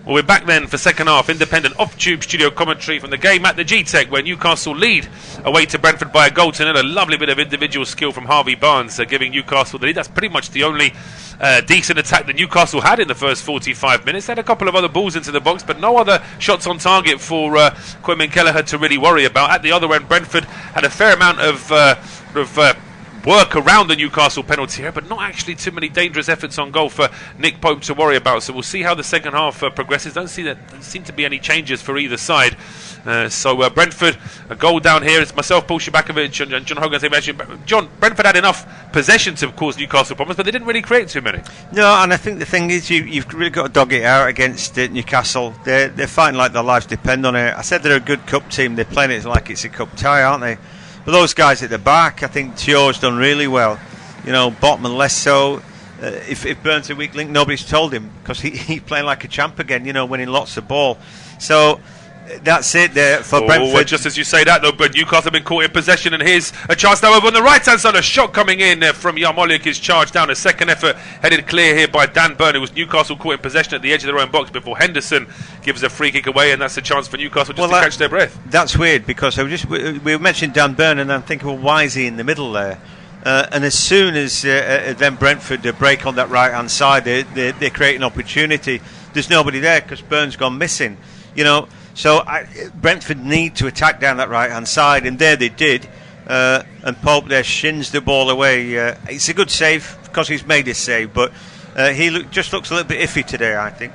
Well, we're back then for second half independent off-tube studio commentary from the game at the Gtech, where Newcastle lead away to Brentford by a goal to nil. A lovely bit of individual skill from Harvey Barnes, giving Newcastle the lead. That's pretty much the only decent attack that Newcastle had in the first 45 minutes. They had a couple of other balls into the box, but no other shots on target for Kwame Kelleher to really worry about. At the other end, Brentford had a fair amount of work around the Newcastle penalty area, but not actually too many dangerous efforts on goal for Nick Pope to worry about. So we'll see how the second half progresses. Don't seem to be any changes for either side. So Brentford, a goal down here. It's myself, Paul Szczerbakowicz, and John Hogan. John, Brentford had enough possession to cause Newcastle problems, but they didn't really create too many. No, and I think the thing is, you've really got to dog it out against Newcastle. They're fighting like their lives depend on it. I said they're a good cup team. They're playing it like it's a cup tie, aren't they? But those guys at the back, I think Tio's done really well. You know, Botman less so. If Burns a weak link, nobody's told him, because he's playing like a champ again, you know, winning lots of ball. So that's it there for Brentford. Just as you say that, though, but Newcastle have been caught in possession, and here's a chance now over on the right-hand side. A shot coming in from Yarmolyuk is charged down. A second effort headed clear here by Dan Burn. It was Newcastle caught in possession at the edge of their own box before Henderson gives a free kick away, and that's a chance for Newcastle just to catch their breath. That's weird, because we mentioned Dan Burn, and I'm thinking, well, why is he in the middle there? And as soon as then Brentford break on that right-hand side, they create an opportunity. There's nobody there because Burn's gone missing, you know. So Brentford need to attack down that right-hand side, and there they did. And Pope there shins the ball away. It's a good save because he's made his save, but he just looks a little bit iffy today, I think.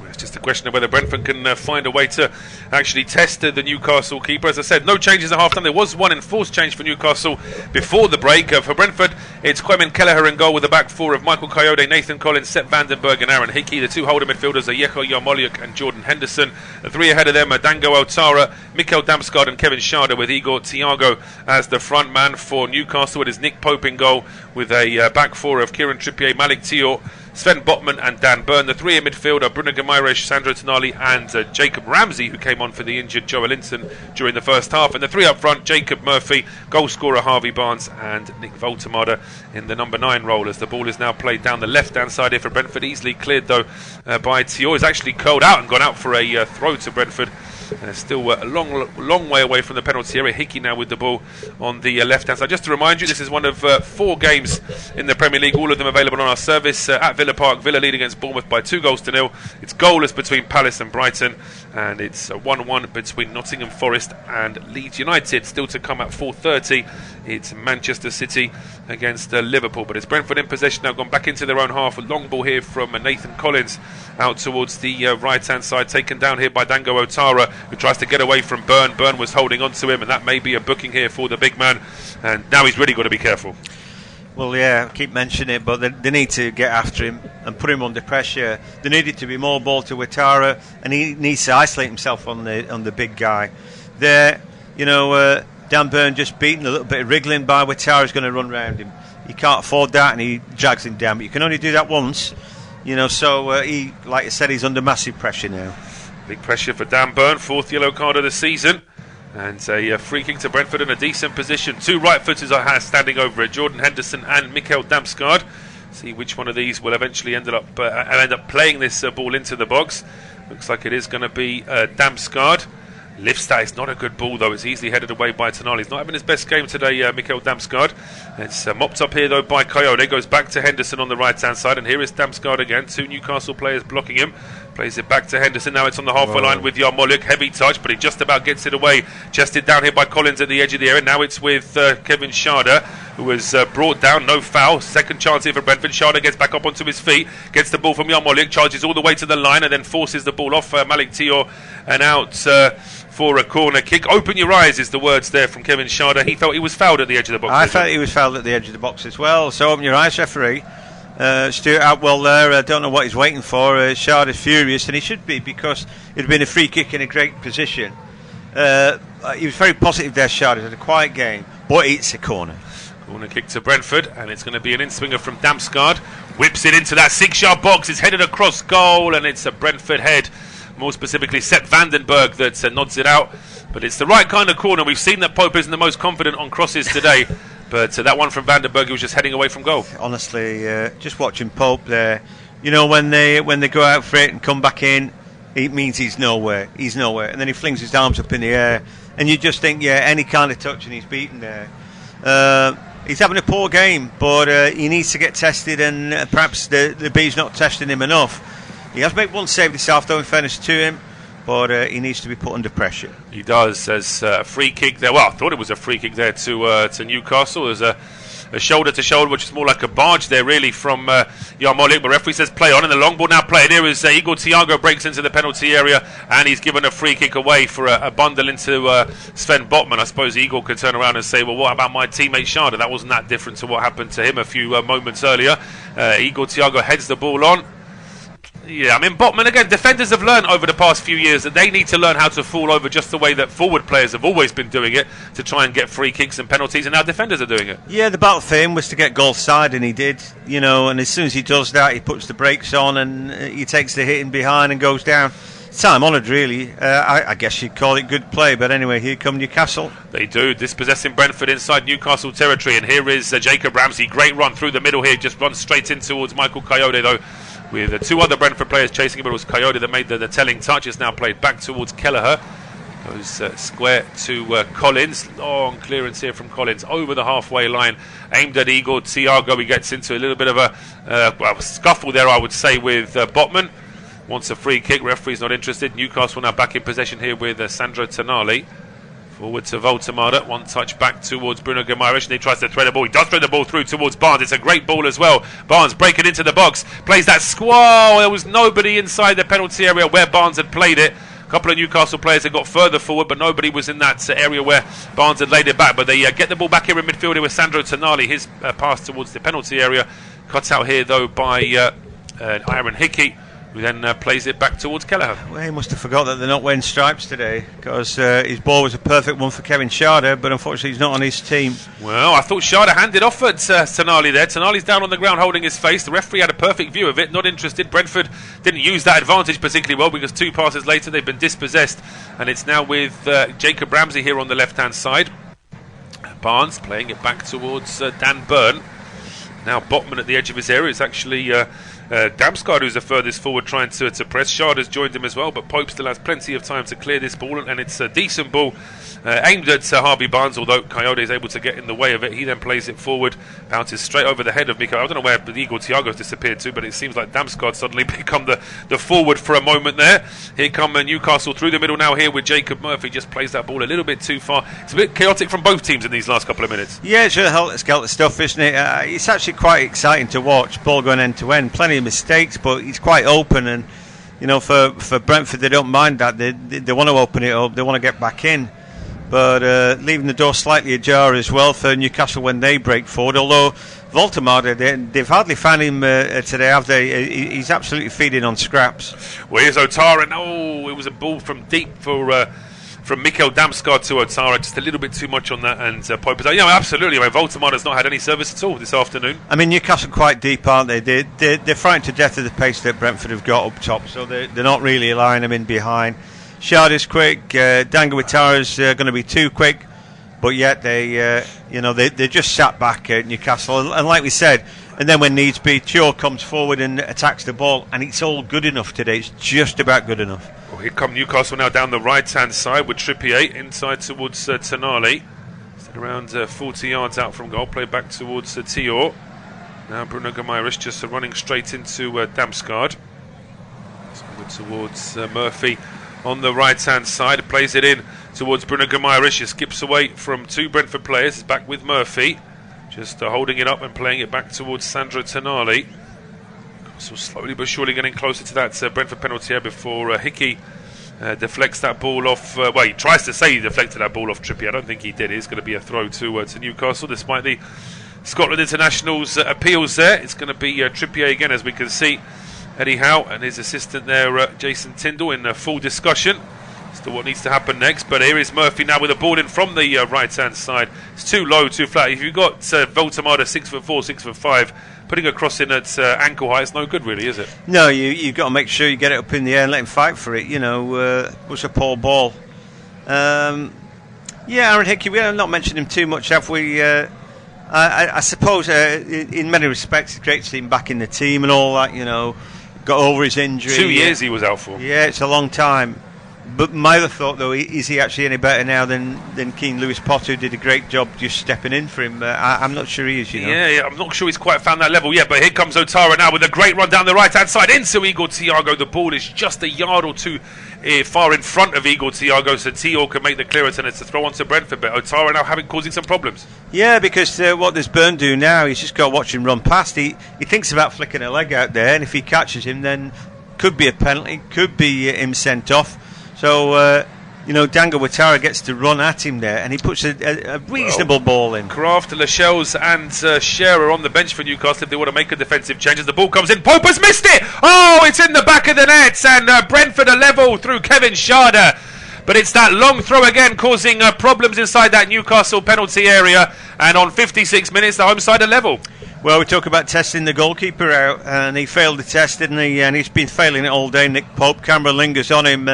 It's just a question of whether Brentford can find a way to actually test the Newcastle keeper. As I said, no changes at half-time. There was one enforced change for Newcastle before the break. For Brentford, it's Kwame Kelleher in goal with the back four of Michael Coyote, Nathan Collins, Sepp Vandenberg and Aaron Hickey. The two holder midfielders are Yeho Yarmolyuk and Jordan Henderson. The three ahead of them are Dango Otara, Mikkel Damsgaard and Kevin Schade, with Igor Thiago as the front man. For Newcastle, it is Nick Pope in goal with a back four of Kieran Trippier, Malik Tio, Sven Botman and Dan Burn. The three in midfield are Bruno Guimaraes, Sandro Tonali and Jacob Ramsey, who came on for the injured Joelinton during the first half. And the three up front, Jacob Murphy, goal scorer Harvey Barnes and Nick Voltemade in the number 9 role, as the ball is now played down the left-hand side here for Brentford. Easily cleared, though, by Tio. He's actually curled out and gone out for a throw to Brentford. Still a long way away from the penalty area. Hickey now with the ball on the left-hand side. Just to remind you, this is one of 4 games in the Premier League, all of them available on our service. At Villa Park, Villa lead against Bournemouth by 2-0. It's goalless between Palace and Brighton, and it's 1-1 between Nottingham Forest and Leeds United. Still to come at 4:30. It's Manchester City against Liverpool. But it's Brentford in possession now, gone back into their own half. A long ball here from Nathan Collins out towards the right-hand side, taken down here by Dango Otara, who tries to get away from Burn. Burn was holding on to him, and that may be a booking here for the big man. And now he's really got to be careful. Well, yeah, I keep mentioning it, but they need to get after him and put him under pressure. There needed to be more ball to Ouattara, and he needs to isolate himself on the big guy. There, you know, Dan Burn just beaten, a little bit of wriggling by Ouattara's going to run round him. He can't afford that, and he drags him down. But you can only do that once, you know. So he, like I said, he's under massive pressure now. Big pressure for Dan Burn, 4th yellow card of the season. And a free kick to Brentford in a decent position. 2 right-footers are standing over it, Jordan Henderson and Mikkel Damsgaard. See which one of these will eventually end up playing this ball into the box. Looks like it is going to be Damsgaard. Lifts that. It's not a good ball, though. It's easily headed away by Tonali. He's not having his best game today, Mikkel Damsgaard. It's mopped up here, though, by Coyote. Goes back to Henderson on the right-hand side. And here is Damsgaard again. 2 Newcastle players blocking him. Plays it back to Henderson. Now it's on the halfway line with Yarmolyuk. Heavy touch, but he just about gets it away. Chested down here by Collins at the edge of the area. Now it's with Kevin Schade, who was brought down. No foul. Second chance here for Brentford. Schade gets back up onto his feet. Gets the ball from Yarmolyuk. Charges all the way to the line and then forces the ball off Malik Tio and out for a corner kick. Open your eyes is the words there from Kevin Schade. He felt he was fouled at the edge of the box. I felt he was fouled at the edge of the box as well. So open your eyes, referee. Stuart Atwell there, I don't know what he's waiting for. Schade is furious, and he should be, because it had been a free kick in a great position. He was very positive there, Schade. It had a quiet game, but it's a corner. Corner kick to Brentford, and it's going to be an in-swinger from Damsgaard. Whips it into that 6-yard box. It's headed across goal, and it's a Brentford head. More specifically, Sepp Vandenberg that nods it out. But it's the right kind of corner. We've seen that Pope isn't the most confident on crosses today. But that one from Vandenberg, he was just heading away from goal. Honestly, just watching Pope there, you know, when they go out for it and come back in, it means he's nowhere. And then he flings his arms up in the air, and you just think, any kind of touch and he's beaten there. He's having a poor game, but he needs to get tested, and perhaps the B's not testing him enough. He has made one save this half, though, in fairness to him, but he needs to be put under pressure. He does. There's a free kick there. Well, I thought it was a free kick there to Newcastle. There's a shoulder to shoulder, which is more like a barge there, really, from Yarmolenko. The referee says play on, and the long ball now played. Here is Igor Thiago breaks into the penalty area, and he's given a free kick away for a bundle into Sven Botman. I suppose Igor could turn around and say, well, what about my teammate Sharda? That wasn't that different to what happened to him a few moments earlier. Igor Thiago heads the ball on. Yeah, I mean, Botman, again, defenders have learned over the past few years that they need to learn how to fall over just the way that forward players have always been doing it, to try and get free kicks and penalties, and now defenders are doing it. Yeah, the battle for him was to get goal side, and he did, and as soon as he does that, he puts the brakes on and he takes the hit in behind and goes down. Time honoured, really. I guess you'd call it good play, but anyway, here come Newcastle. They do, dispossessing Brentford inside Newcastle territory, and here is Jacob Ramsey. Great run through the middle here, just runs straight in towards Michael Coyote, though, with two other Brentford players chasing him. But it was Coyote that made the telling touch. It's now played back towards Kelleher. Goes square to Collins. Long clearance here from Collins over the halfway line, aimed at Igor Thiago. He gets into a little bit of a scuffle there, I would say, with Botman. Wants a free kick. Referee's not interested. Newcastle now back in possession here with Sandro Tonali. Forward to Voltemada, one touch back towards Bruno Guimaraes, and he tries to thread the ball. He does thread the ball through towards Barnes. It's a great ball as well. Barnes breaking into the box, plays that squall. There was nobody inside the penalty area where Barnes had played it. A couple of Newcastle players had got further forward, but nobody was in that area where Barnes had laid it back. But they get the ball back here in midfield here with Sandro Tonali. His pass towards the penalty area, cut out here though by Aaron Hickey, who then plays it back towards Kelleher. Well, he must have forgot that they're not wearing stripes today, because his ball was a perfect one for Kevin Sharda, but unfortunately he's not on his team. Well, I thought Sharda handed off at Tonali there. Tonali's down on the ground holding his face. The referee had a perfect view of it, not interested. Brentford didn't use that advantage particularly well, because two passes later they've been dispossessed, and it's now with Jacob Ramsey here on the left-hand side. Barnes playing it back towards Dan Burn. Now Botman at the edge of his area. It's actually Damsgaard who's the furthest forward trying to press. Sharda's joined him as well, but Pope still has plenty of time to clear this ball, and it's a decent ball aimed at Harvey Barnes, although Coyote is able to get in the way of it. He then plays it forward, bounces straight over the head of Miko. I don't know where Igor Thiago's disappeared to, but it seems like Damsgaard suddenly become the forward for a moment there. Here come Newcastle through the middle now here with Jacob Murphy. Just plays that ball a little bit too far. It's a bit chaotic from both teams in these last couple of minutes. Yeah, it's really helter-skelter stuff, isn't it? It's actually quite exciting to watch. Ball going end to end. Plenty of mistakes, but he's quite open, and for Brentford, they don't mind that. They want to open it up. They want to get back in, but leaving the door slightly ajar as well for Newcastle when they break forward. Although Voltemada, they've hardly found him today, have they? He's absolutely feeding on scraps. Well, here's Otara, and it was a ball from deep from Mikkel Damsgaard to Otara. Just a little bit too much on that, and Pope. Absolutely. I mean, Voltemada's not had any service at all this afternoon. I mean, Newcastle quite deep, aren't they? They're frightened to death of the pace that Brentford have got up top, so they're not really allowing them in behind. Sharda's quick. Dangawitara's going to be too quick, but yet they just sat back at Newcastle, and like we said, and then when needs be, Cho comes forward and attacks the ball, and it's all good enough today. It's just about good enough. Well, here come Newcastle now down the right-hand side with Trippier inside towards Tonali. Around 40 yards out from goal, play back towards Tior. Now Bruno Guimaraes just running straight into Damsgaard. Towards Murphy on the right-hand side, plays it in towards Bruno Guimaraes. He skips away from two Brentford players. He's back with Murphy, just holding it up and playing it back towards Sandro Tonali. So slowly but surely getting closer to that Brentford penalty here before Hickey deflects that ball off. He tries to say he deflected that ball off Trippier. I don't think he did. It's going to be a throw to Newcastle, despite the Scotland International's appeals there. It's going to be Trippier again, as we can see. Eddie Howe and his assistant there, Jason Tyndall, in full discussion as to what needs to happen next. But here is Murphy now with a ball in from the right-hand side. It's too low, too flat. If you've got Voltemada 6'4", 6'5", putting a cross in at ankle height, it's no good, really, is it? No, you've got to make sure you get it up in the air and let him fight for it. It was a poor ball. Aaron Hickey, we have not mentioned him too much, have we? I suppose in many respects it's great to see him back in the team and all that, got over his injury. 2 years he was out for. Yeah, it's a long time. But my other thought, though, is he actually any better now than Keane Lewis Potter, who did a great job just stepping in for him? I'm not sure he is, you know. Yeah, I'm not sure he's quite found that level yet, but here comes Otara now with a great run down the right-hand side into Igor Thiago. The ball is just a yard or two far in front of Igor Thiago, so Thiago can make the clearance, and it's a throw on to Brentford, but Otara now causing some problems. Yeah, because what does Burn do now? He's just got to watch him run past. He thinks about flicking a leg out there, and if he catches him, then could be a penalty, could be him sent off. So, Dango Ouattara gets to run at him there, and he puts a reasonable ball in. Kraft, Lascelles and Scherer on the bench for Newcastle if they want to make a defensive change. As the ball comes in, Pope has missed it! Oh, it's in the back of the net, and Brentford are level through Kevin Schade. But it's that long throw again causing problems inside that Newcastle penalty area, and on 56 minutes the home side are level. Well, we talk about testing the goalkeeper out, and he failed the test, didn't he? And he's been failing it all day. Nick Pope, camera lingers on him.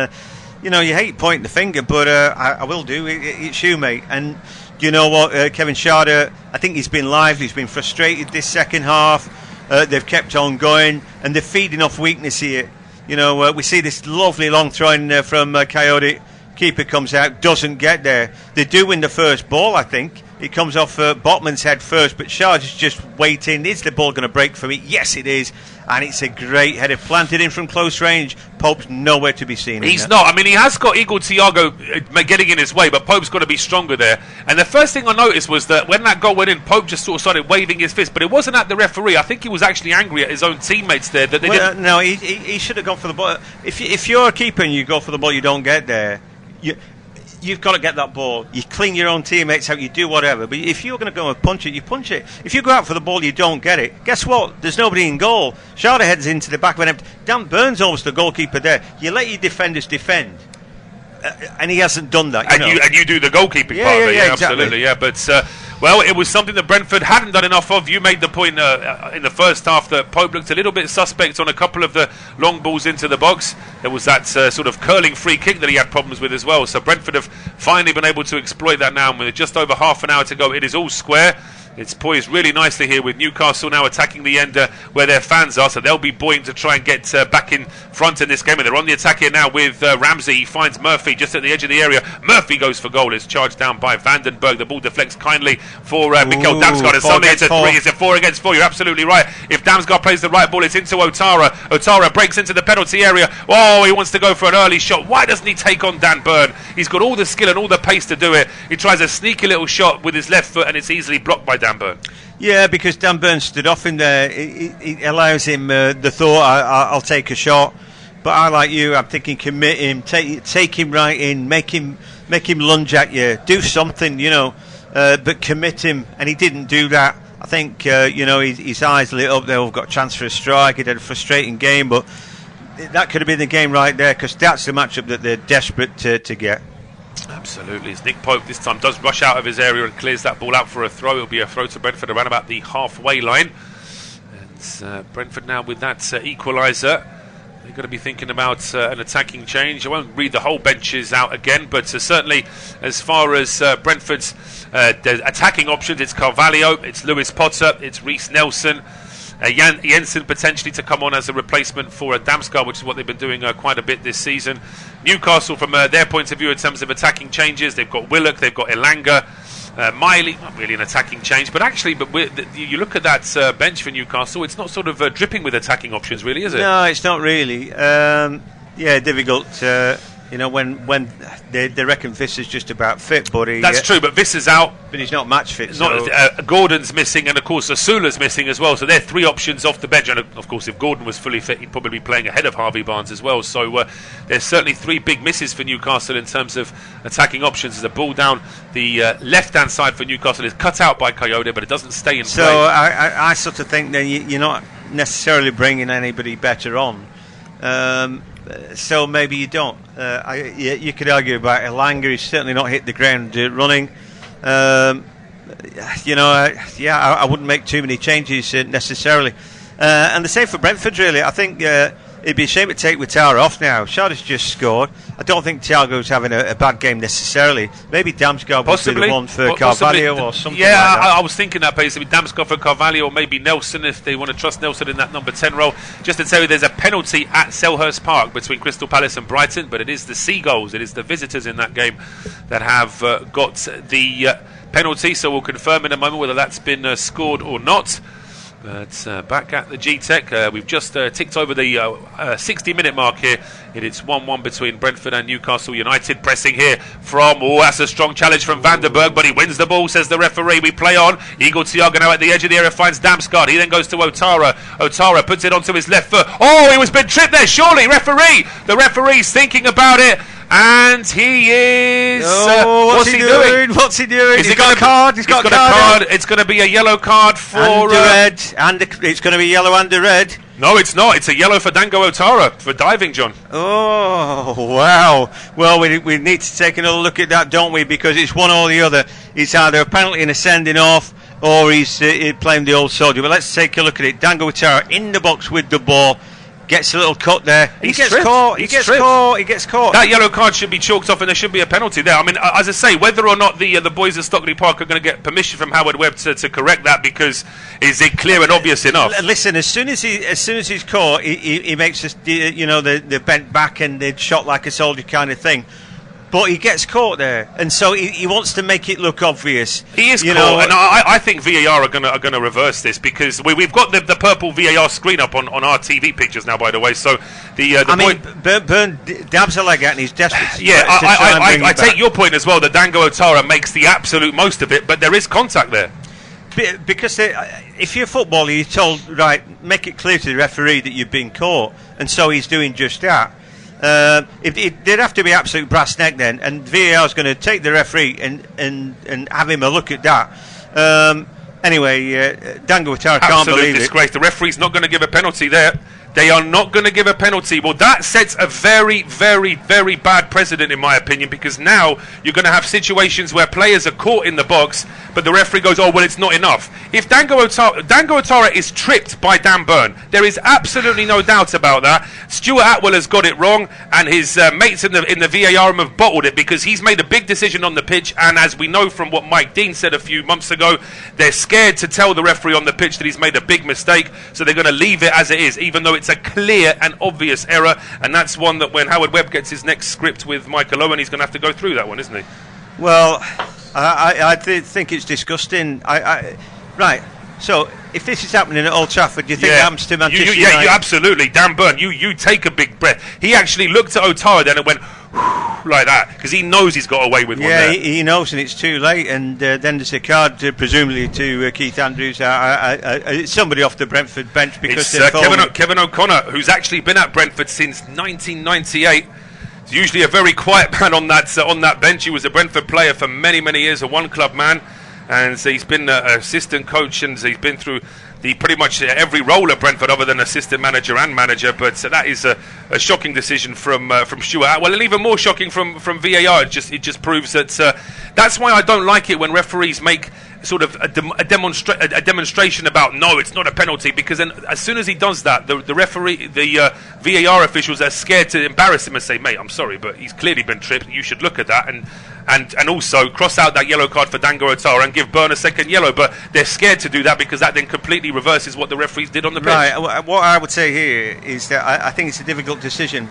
You hate pointing the finger, but I will do. It's you, mate. And do you know what? Kevin Schade, I think he's been lively. He's been frustrated this second half. They've kept on going, and they're feeding off weakness here. We see this lovely long throw in from Coyote. Keeper comes out, doesn't get there. They do win the first ball, I think. It comes off Botman's head first, but Schade is just waiting. Is the ball going to break for me? Yes, it is. And it's a great header, planted in from close range. Pope's nowhere to be seen. He's not. I mean, he has got Igor Thiago getting in his way, but Pope's got to be stronger there. And the first thing I noticed was that when that goal went in, Pope just sort of started waving his fist, but it wasn't at the referee. I think he was actually angry at his own teammates there. That they didn't. No, he should have gone for the ball. If you're a keeper and you go for the ball, you don't get there. You've got to get that ball. You clean your own teammates out, you do whatever. But if you're going to go and punch it, you punch it. If you go out for the ball, you don't get it. Guess what? There's nobody in goal. Schade heads into the back of an empty. Dan Burns almost the goalkeeper there. You let your defenders defend. And he hasn't done that. And you do the goalkeeping part of it. Yeah, absolutely. Yeah, but it was something that Brentford hadn't done enough of. You made the point in the first half that Pope looked a little bit suspect on a couple of the long balls into the box. There was that sort of curling free kick that he had problems with as well. So Brentford have finally been able to exploit that now. And with just over half an hour to go, it is all square. It's poised really nicely here with Newcastle now attacking the end where their fans are, so they'll be buoyant to try and get back in front in this game. And they're on the attack here now with Ramsey. He finds Murphy just at the edge of the area. Murphy goes for goal. It's charged down by Vandenberg. The ball deflects kindly for Mikel Damsgaard. And suddenly it's a 3. It's a 4 against 4. You're absolutely right. If Damsgaard plays the right ball, it's into Otara. Otara breaks into the penalty area. Oh, he wants to go for an early shot. Why doesn't he take on Dan Burn? He's got all the skill and all the pace to do it. He tries a sneaky little shot with his left foot, and it's easily blocked by Dan Burn. Yeah, because Dan Burn stood off him there. It allows him the thought, I'll take a shot. But I, like you, I'm thinking commit him, take him right in, make him lunge at you, do something, but commit him. And he didn't do that. I think, his eyes lit up there. We've got a chance for a strike. He had a frustrating game, but that could have been the game right there, because that's the matchup that they're desperate to get. Absolutely. It's Nick Pope this time does rush out of his area and clears that ball out for a throw. It'll be a throw to Brentford around about the halfway line. And Brentford now with that equaliser. They're going to be thinking about an attacking change. I won't read the whole benches out again, but certainly as far as Brentford's attacking options, it's Carvalho, it's Lewis Potter, it's Reece Nelson, Jensen potentially to come on as a replacement for Damsgaard, which is what they've been doing quite a bit this season. Newcastle, from their point of view in terms of attacking changes, they've got Willock, they've got Elanga, Miley, not really an attacking change, but actually, you look at that bench for Newcastle, it's not sort of dripping with attacking options, really, is it? No, it's not really. Difficult. When they reckon Visser's just about fit, but that's true. But Visser's out, but he's not match fit. Gordon's missing, and of course Asula's missing as well. So they're 3 options off the bench. And of course, if Gordon was fully fit, he'd probably be playing ahead of Harvey Barnes as well. So there's certainly 3 big misses for Newcastle in terms of attacking options. The ball down the left-hand side for Newcastle is cut out by Coyote, but it doesn't stay in play. So I sort of think that you're not necessarily bringing anybody better on. So maybe you don't. You could argue about Elanga. He's certainly not hit the ground running. I wouldn't make too many changes necessarily. And the same for Brentford, really. I think it'd be a shame to take Ouattara off now. Shada's just scored. I don't think Thiago's having a bad game necessarily. Maybe Damsgaard would be the one for Carvalho or something like that. I was thinking that basically Damsgaard for Carvalho, or maybe Nelson if they want to trust Nelson in that number 10 role. Just to tell you, there's a penalty at Selhurst Park between Crystal Palace and Brighton, but it is the Seagulls, it is the visitors in that game that have got the penalty, so we'll confirm in a moment whether that's been scored or not. But back at the Gtech, we've just ticked over the 60-minute mark here. It's 1-1 between Brentford and Newcastle United. Pressing here from, that's a strong challenge from Van der Berg, but he wins the ball, says the referee. We play on. Igor Thiago now at the edge of the area finds Damsgaard. He then goes to Ouattara. Ouattara puts it onto his left foot. Oh, he was been tripped there, surely. Referee! The referee's thinking about it. And he is. What's he doing? What's he doing? He's got a card. He's got a card. It's going to be a yellow card for. And a red. It's going to be yellow and a red. No, it's not. It's a yellow for Dango Ouattara for diving, John. Oh, wow. Well, we need to take another look at that, don't we? Because it's one or the other. It's either a penalty and a sending off, or he's playing the old soldier. But let's take a look at it. Dango Ouattara in the box with the ball. Gets a little cut there. He gets caught. He gets caught. That yellow card should be chalked off, and there should be a penalty there. I mean, as I say, whether or not the boys at Stockley Park are going to get permission from Howard Webb to correct that, because is it clear and obvious enough? Listen, as soon as he's caught, he makes this, the bent back and the shot like a soldier kind of thing. But he gets caught there, and so he wants to make it look obvious. He is caught, and I think VAR are going to reverse this, because we've got the purple VAR screen up on our TV pictures now, by the way. So Byrne dabs a leg out and he's desperate. Yeah, I take your point as well that Dango Ouattara makes the absolute most of it, but there is contact there. Because if you're a footballer, you're told, right, make it clear to the referee that you've been caught, and so he's doing just that. There'd have to be absolute brass neck then, and VAR is going to take the referee and have him a look at that. Anyway, Dango Ouattara can't believe disgrace. The referee's not going to give a penalty there. They are not going to give a penalty. Well, that sets a very, very, very bad precedent, in my opinion, because now you're going to have situations where players are caught in the box, but the referee goes, oh, well, it's not enough. If Dango Ouattara is tripped by Dan Byrne, there is absolutely no doubt about that. Stuart Atwell has got it wrong, and his mates in the VAR have bottled it, because he's made a big decision on the pitch, and as we know from what Mike Dean said a few months ago, they're scared to tell the referee on the pitch that he's made a big mistake, so they're going to leave it as it is, even though it's a clear and obvious error, and that's one that when Howard Webb gets his next script with Michael Owen, he's going to have to go through that one, isn't he? Well, I think it's disgusting. Right, so if this is happening at Old Trafford, do you think it happens to Manchester United? Yeah, absolutely. Dan Byrne, you take a big breath. He actually looked at Ouattara then and went like that, because he knows he's got away with one there. Yeah, he knows, and it's too late. And then there's a card, presumably to Keith Andrews. It's somebody off the Brentford bench, because it's Kevin O'Connor, who's actually been at Brentford since 1998. He's usually a very quiet man on that bench. He was a Brentford player for many, many years, a one-club man, and so he's been an assistant coach, and he's been through pretty much every role at Brentford other than assistant manager and manager. But that is a shocking decision from Stuart Atwell, and even more shocking from VAR. It just proves that that's why I don't like it when referees make sort of a demonstration about no, it's not a penalty, because then as soon as he does that, the referee, the VAR officials are scared to embarrass him and say, mate, I'm sorry, but he's clearly been tripped, you should look at that, and also cross out that yellow card for Dango Ouattara and give Byrne a second yellow. But they're scared to do that, because that then completely reverses what the referees did on the pitch. Right, what I would say here is that I think it's a difficult decision.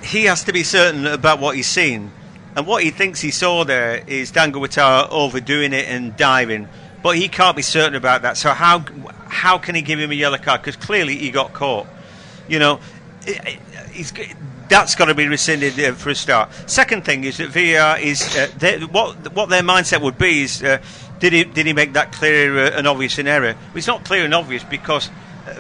He has to be certain about what he's seen. And what he thinks he saw there is Dango Ouattara overdoing it and diving, but he can't be certain about that. So how can he give him a yellow card? Because clearly he got caught. That's got to be rescinded for a start. Second thing is that VAR is what their mindset would be is did he make that clear and obvious an error? Well, it's not clear and obvious, because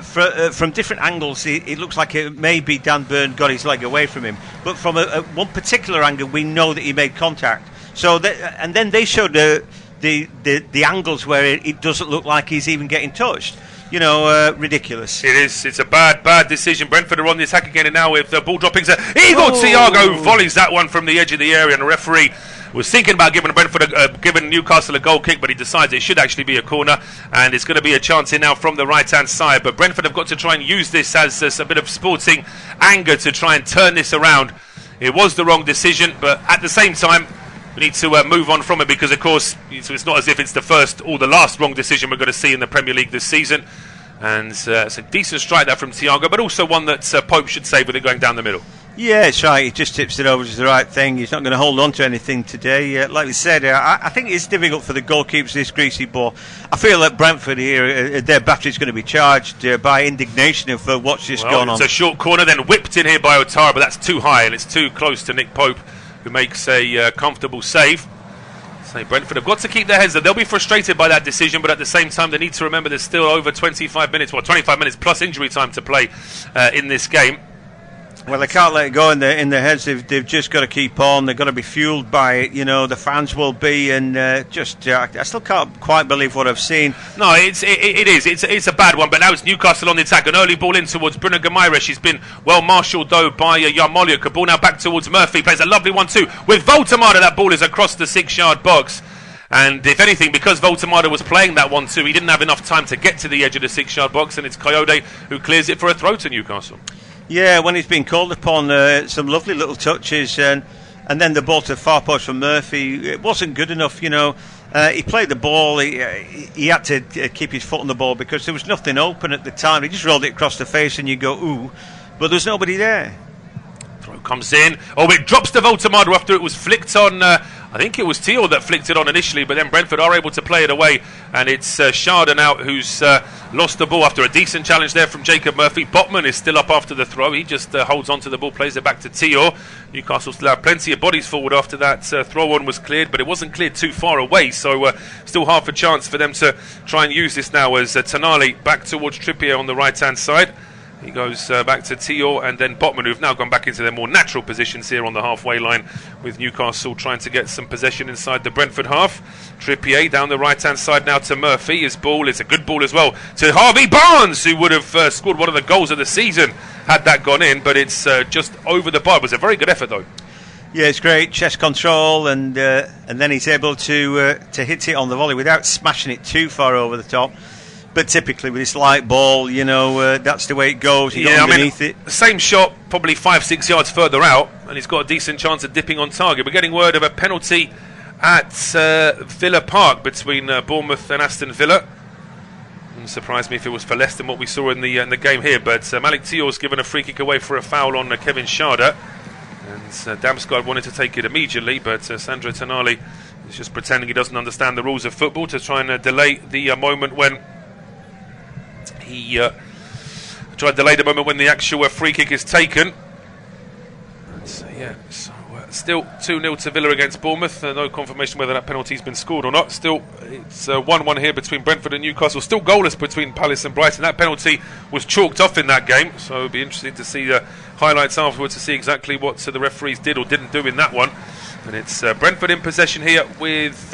from different angles, it looks like it maybe Dan Byrne got his leg away from him, but from one particular angle, we know that he made contact. So and then they showed the angles where it doesn't look like he's even getting touched. Ridiculous. It is. It's a bad decision. Brentford are on the attack again, and now with the ball droppings, Igor Thiago volleys that one from the edge of the area, and the referee was thinking about giving Newcastle a goal kick, but he decides it should actually be a corner, and it's going to be a chance here now from the right-hand side. But Brentford have got to try and use this as a bit of sporting anger to try and turn this around. It was the wrong decision, but at the same time, we need to move on from it, because, of course, it's not as if it's the first or the last wrong decision we're going to see in the Premier League this season. And it's a decent strike there from Thiago, but also one that Pope should save with it going down the middle. Yeah, it's right. He just tips it over, which is the right thing. He's not going to hold on to anything today. Like we said, I think it's difficult for the goalkeepers, this greasy ball. I feel that Brentford here, their battery's going to be charged by indignation of what's just gone on. It's a short corner, then whipped in here by Otara, but that's too high, and it's too close to Nick Pope, who makes a comfortable save. So Brentford have got to keep their heads up. They'll be frustrated by that decision, but at the same time, they need to remember there's still over 25 minutes plus injury time to play in this game. Well, they can't let it go in their heads. They've just got to keep on. They've got to be fueled by it. You know, the fans will be, and I still can't quite believe what I've seen. No, it is. It's a bad one, but now it's Newcastle on the attack. An early ball in towards Bruno Guimaraes. She's been well marshalled, though, by Yarmolenko. Ball now back towards Murphy. Plays a lovely 1-2 with Voltemada. That ball is across the 6-yard box. And if anything, because Voltemada was playing that 1-2, he didn't have enough time to get to the edge of the 6-yard box, and it's Coyote who clears it for a throw to Newcastle. Yeah, when he's been called upon, some lovely little touches, and then the ball to far post from Murphy. It wasn't good enough, you know. He played the ball. He had to keep his foot on the ball because there was nothing open at the time. He just rolled it across the face, and you go, ooh, but there's nobody there. Throw comes in. Oh, it drops to Voltemada after it was flicked on. I think it was Teal that flicked it on initially, but then Brentford are able to play it away, and it's Szczerbakowicz now who's lost the ball after a decent challenge there from Jacob Murphy. Botman is still up after the throw. He just holds on to the ball, plays it back to Teal. Newcastle still have plenty of bodies forward after that throw-on was cleared, but it wasn't cleared too far away, so still half a chance for them to try and use this now as Tonali back towards Trippier on the right-hand side. He goes back to Teal and then Botman, who've now gone back into their more natural positions here on the halfway line, with Newcastle trying to get some possession inside the Brentford half. Trippier down the right-hand side now to Murphy. His ball is a good ball as well to Harvey Barnes, who would have scored one of the goals of the season had that gone in, but it's just over the bar. It was a very good effort, though. Yeah, it's great chest control, and then he's able to hit it on the volley without smashing it too far over the top. But typically with this light ball, you know, that's the way it goes. You got underneath it. Same shot, probably 5-6 yards further out, and he's got a decent chance of dipping on target. We're getting word of a penalty at Villa Park between Bournemouth and Aston Villa. Wouldn't surprise me if it was for less than what we saw in the game here. But Malik Teal's given a free kick away for a foul on Kevin Sharda, and Damsgaard wanted to take it immediately, but Sandro Tonali is just pretending he doesn't understand the rules of football to try and delay the moment when. He tried to delay the moment when the actual free kick is taken. So, still 2-0 to Villa against Bournemouth. No confirmation whether that penalty's been scored or not. Still, it's 1-1 here between Brentford and Newcastle. Still goalless between Palace and Brighton. That penalty was chalked off in that game, so it'll be interesting to see the highlights afterwards to see exactly what the referees did or didn't do in that one. And it's Brentford in possession here with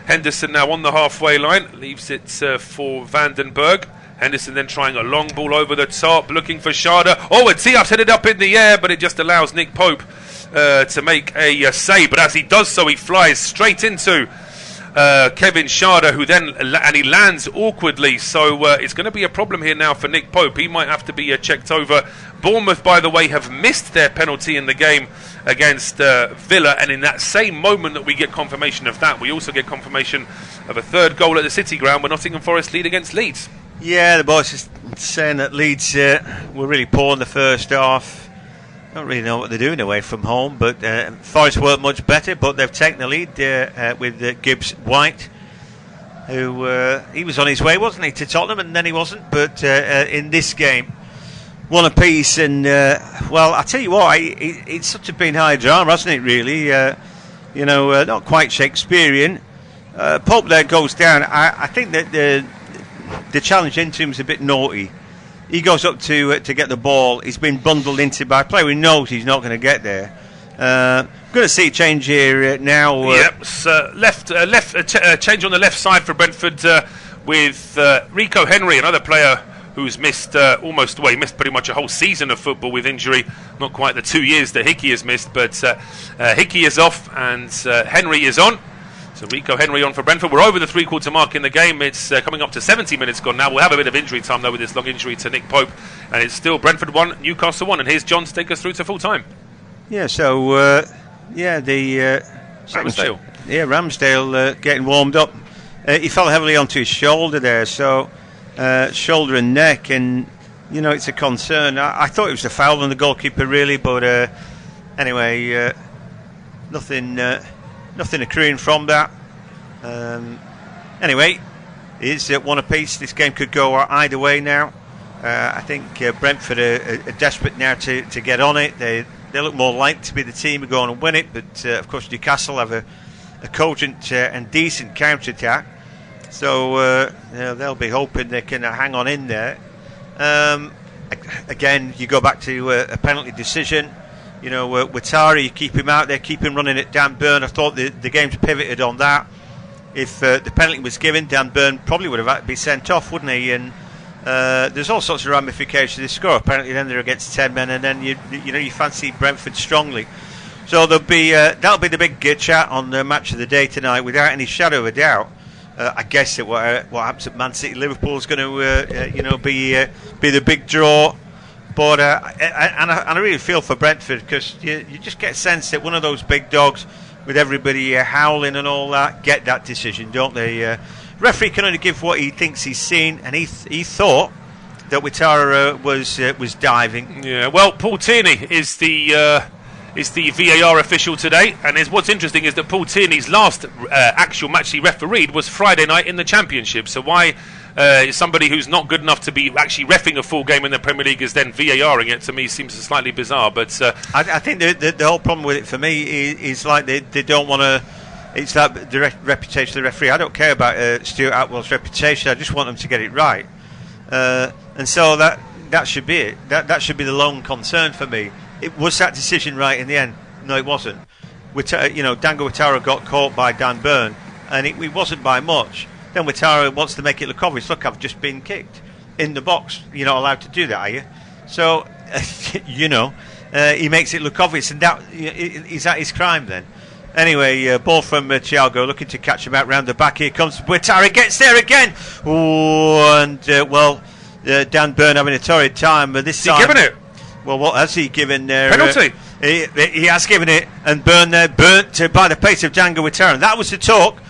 Henderson now on the halfway line. Leaves it for Vandenberg. Henderson then trying a long ball over the top, looking for Sharda. Oh, and Tiap's headed up in the air, but it just allows Nick Pope to make a save. But as he does so, he flies straight into Kevin Sharda, who then he lands awkwardly. So it's going to be a problem here now for Nick Pope. He might have to be checked over. Bournemouth, by the way, have missed their penalty in the game against Villa, and in that same moment that we get confirmation of that, we also get confirmation of a third goal at the City Ground where Nottingham Forest lead against Leeds. Yeah, the boys are saying that Leeds were really poor in the first half. Don't really know what they're doing away from home, but Forest weren't much better, but they've taken the lead with Gibbs White, who he was on his way, wasn't he, to Tottenham, and then he wasn't, but in this game, one apiece, and well, I tell you what, it's sort of been high drama, hasn't it, really? Not quite Shakespearean. Pope there goes down. I think that the challenge into him is a bit naughty. He goes up to get the ball. He's been bundled into by a player who knows he's not going to get there. Going to see a change here now. Yep, change on the left side for Brentford with Rico Henry, another player who's missed he missed pretty much a whole season of football with injury. Not quite the 2 years that Hickey has missed, but Hickey is off and Henry is on. So Rico Henry on for Brentford. We're over the three-quarter mark in the game. It's coming up to 70 minutes gone now. We'll have a bit of injury time, though, with this long injury to Nick Pope. And it's still Brentford 1, Newcastle 1. And here's John to take us through to full-time. Yeah, so, the... Ramsdale. Yeah, Ramsdale getting warmed up. He fell heavily onto his shoulder there, so shoulder and neck, and, it's a concern. I thought it was a foul on the goalkeeper, really, but anyway, nothing accruing from that. Anyway, it's one apiece. This game could go either way now. I think Brentford are desperate now to get on it. They look more likely to be the team who go on and win it, but of course Newcastle have a cogent and decent counter-attack. So they'll be hoping they can hang on in there. Again, you go back to a penalty decision. Watara, you keep him out there, keep him running at Dan Burn. I thought the game's pivoted on that. If the penalty was given, Dan Burn probably would have had to be sent off, wouldn't he? And there's all sorts of ramifications. They score a penalty, then they're against 10 men, and then you fancy Brentford strongly. So that'll be the big chat on the match of the day tonight, without any shadow of a doubt. I guess that what happens at Man City Liverpool is going to be the big draw. But I really feel for Brentford, because you just get a sense that one of those big dogs, with everybody howling and all that, get that decision, don't they? Referee can only give what he thinks he's seen, and he thought that Watara was diving. Yeah, well, Paul Tierney is the VAR official today, and what's interesting is that Paul Tierney's last actual match he refereed was Friday night in the Championship. So why somebody who's not good enough to be actually reffing a full game in the Premier League is then VARing it, to me seems slightly bizarre. But I think the whole problem with it for me is like they don't want to. It's like the reputation of the referee. I don't care about Stuart Atwell's reputation. I just want them to get it right, and so that should be it. That should be the lone concern for me. Was that decision right in the end? No, it wasn't. Dango Watara got caught by Dan Burn, and it wasn't by much. Then Watara wants to make it look obvious. Look, I've just been kicked in the box. You're not allowed to do that, are you? So, he makes it look obvious, and is that his crime then? Anyway, ball from Thiago, looking to catch him out round the back. Here comes Watara, gets there again. Oh, and Dan Burn having a torrid time. But this time, giving it. Well, what has he given there? Penalty. He has given it, and Burn there burnt by the pace of Dango Watara. And that was the talk.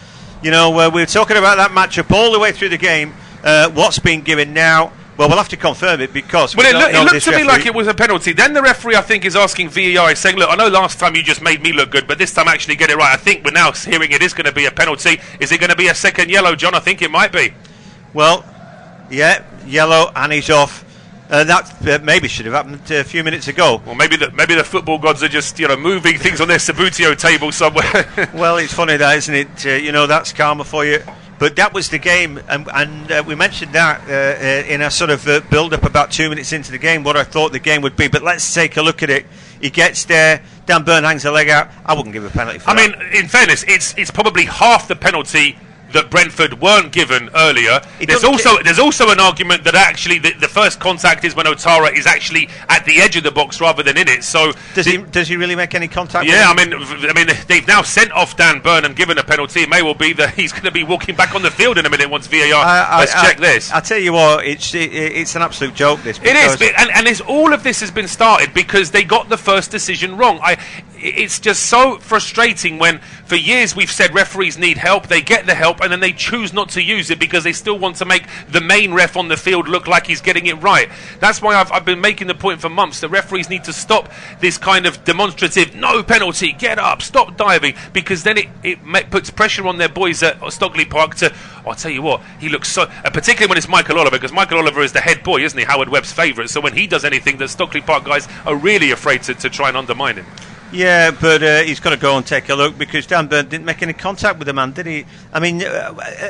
We were talking about that matchup all the way through the game. What's been given now? Well, we'll have to confirm it, because it looked to me like it was a penalty. Then the referee, I think, is asking VAR, is saying, look, I know last time you just made me look good, but this time actually get it right. I think we're now hearing it is going to be a penalty. Is it going to be a second yellow, John? I think it might be. Well, yeah, yellow, and he's off. That maybe should have happened a few minutes ago. Well, maybe the football gods are just moving things on their Sabutio table somewhere. Well, it's funny that, isn't it? That's karma for you. But that was the game, and we mentioned that in a sort of build-up about 2 minutes into the game, what I thought the game would be. But let's take a look at it. He gets there. Dan Burn hangs a leg out. I wouldn't give a penalty for that. I mean, in fairness, it's probably half the penalty that Brentford weren't given earlier. There's also an argument that actually the first contact is when Watara is actually at the edge of the box rather than in it. So does he really make any contact? Yeah, I mean they've now sent off Dan Burn and given a penalty. It may well be that he's going to be walking back on the field in a minute once VAR. Let's check this. I tell you what, it's an absolute joke. This it is, and all of this has been started because they got the first decision wrong. It's just so frustrating when for years we've said referees need help, they get the help, and then they choose not to use it because they still want to make the main ref on the field look like he's getting it right. That's why I've been making the point for months that referees need to stop this kind of demonstrative, no penalty, get up, stop diving, because then it puts pressure on their boys at Stockley Park to, I'll tell you what, he looks so, particularly when it's Michael Oliver, because Michael Oliver is the head boy, isn't he, Howard Webb's favourite, so when he does anything, the Stockley Park guys are really afraid to try and undermine him. Yeah, but he's got to go and take a look, because Dan Burn didn't make any contact with the man, did he? I mean,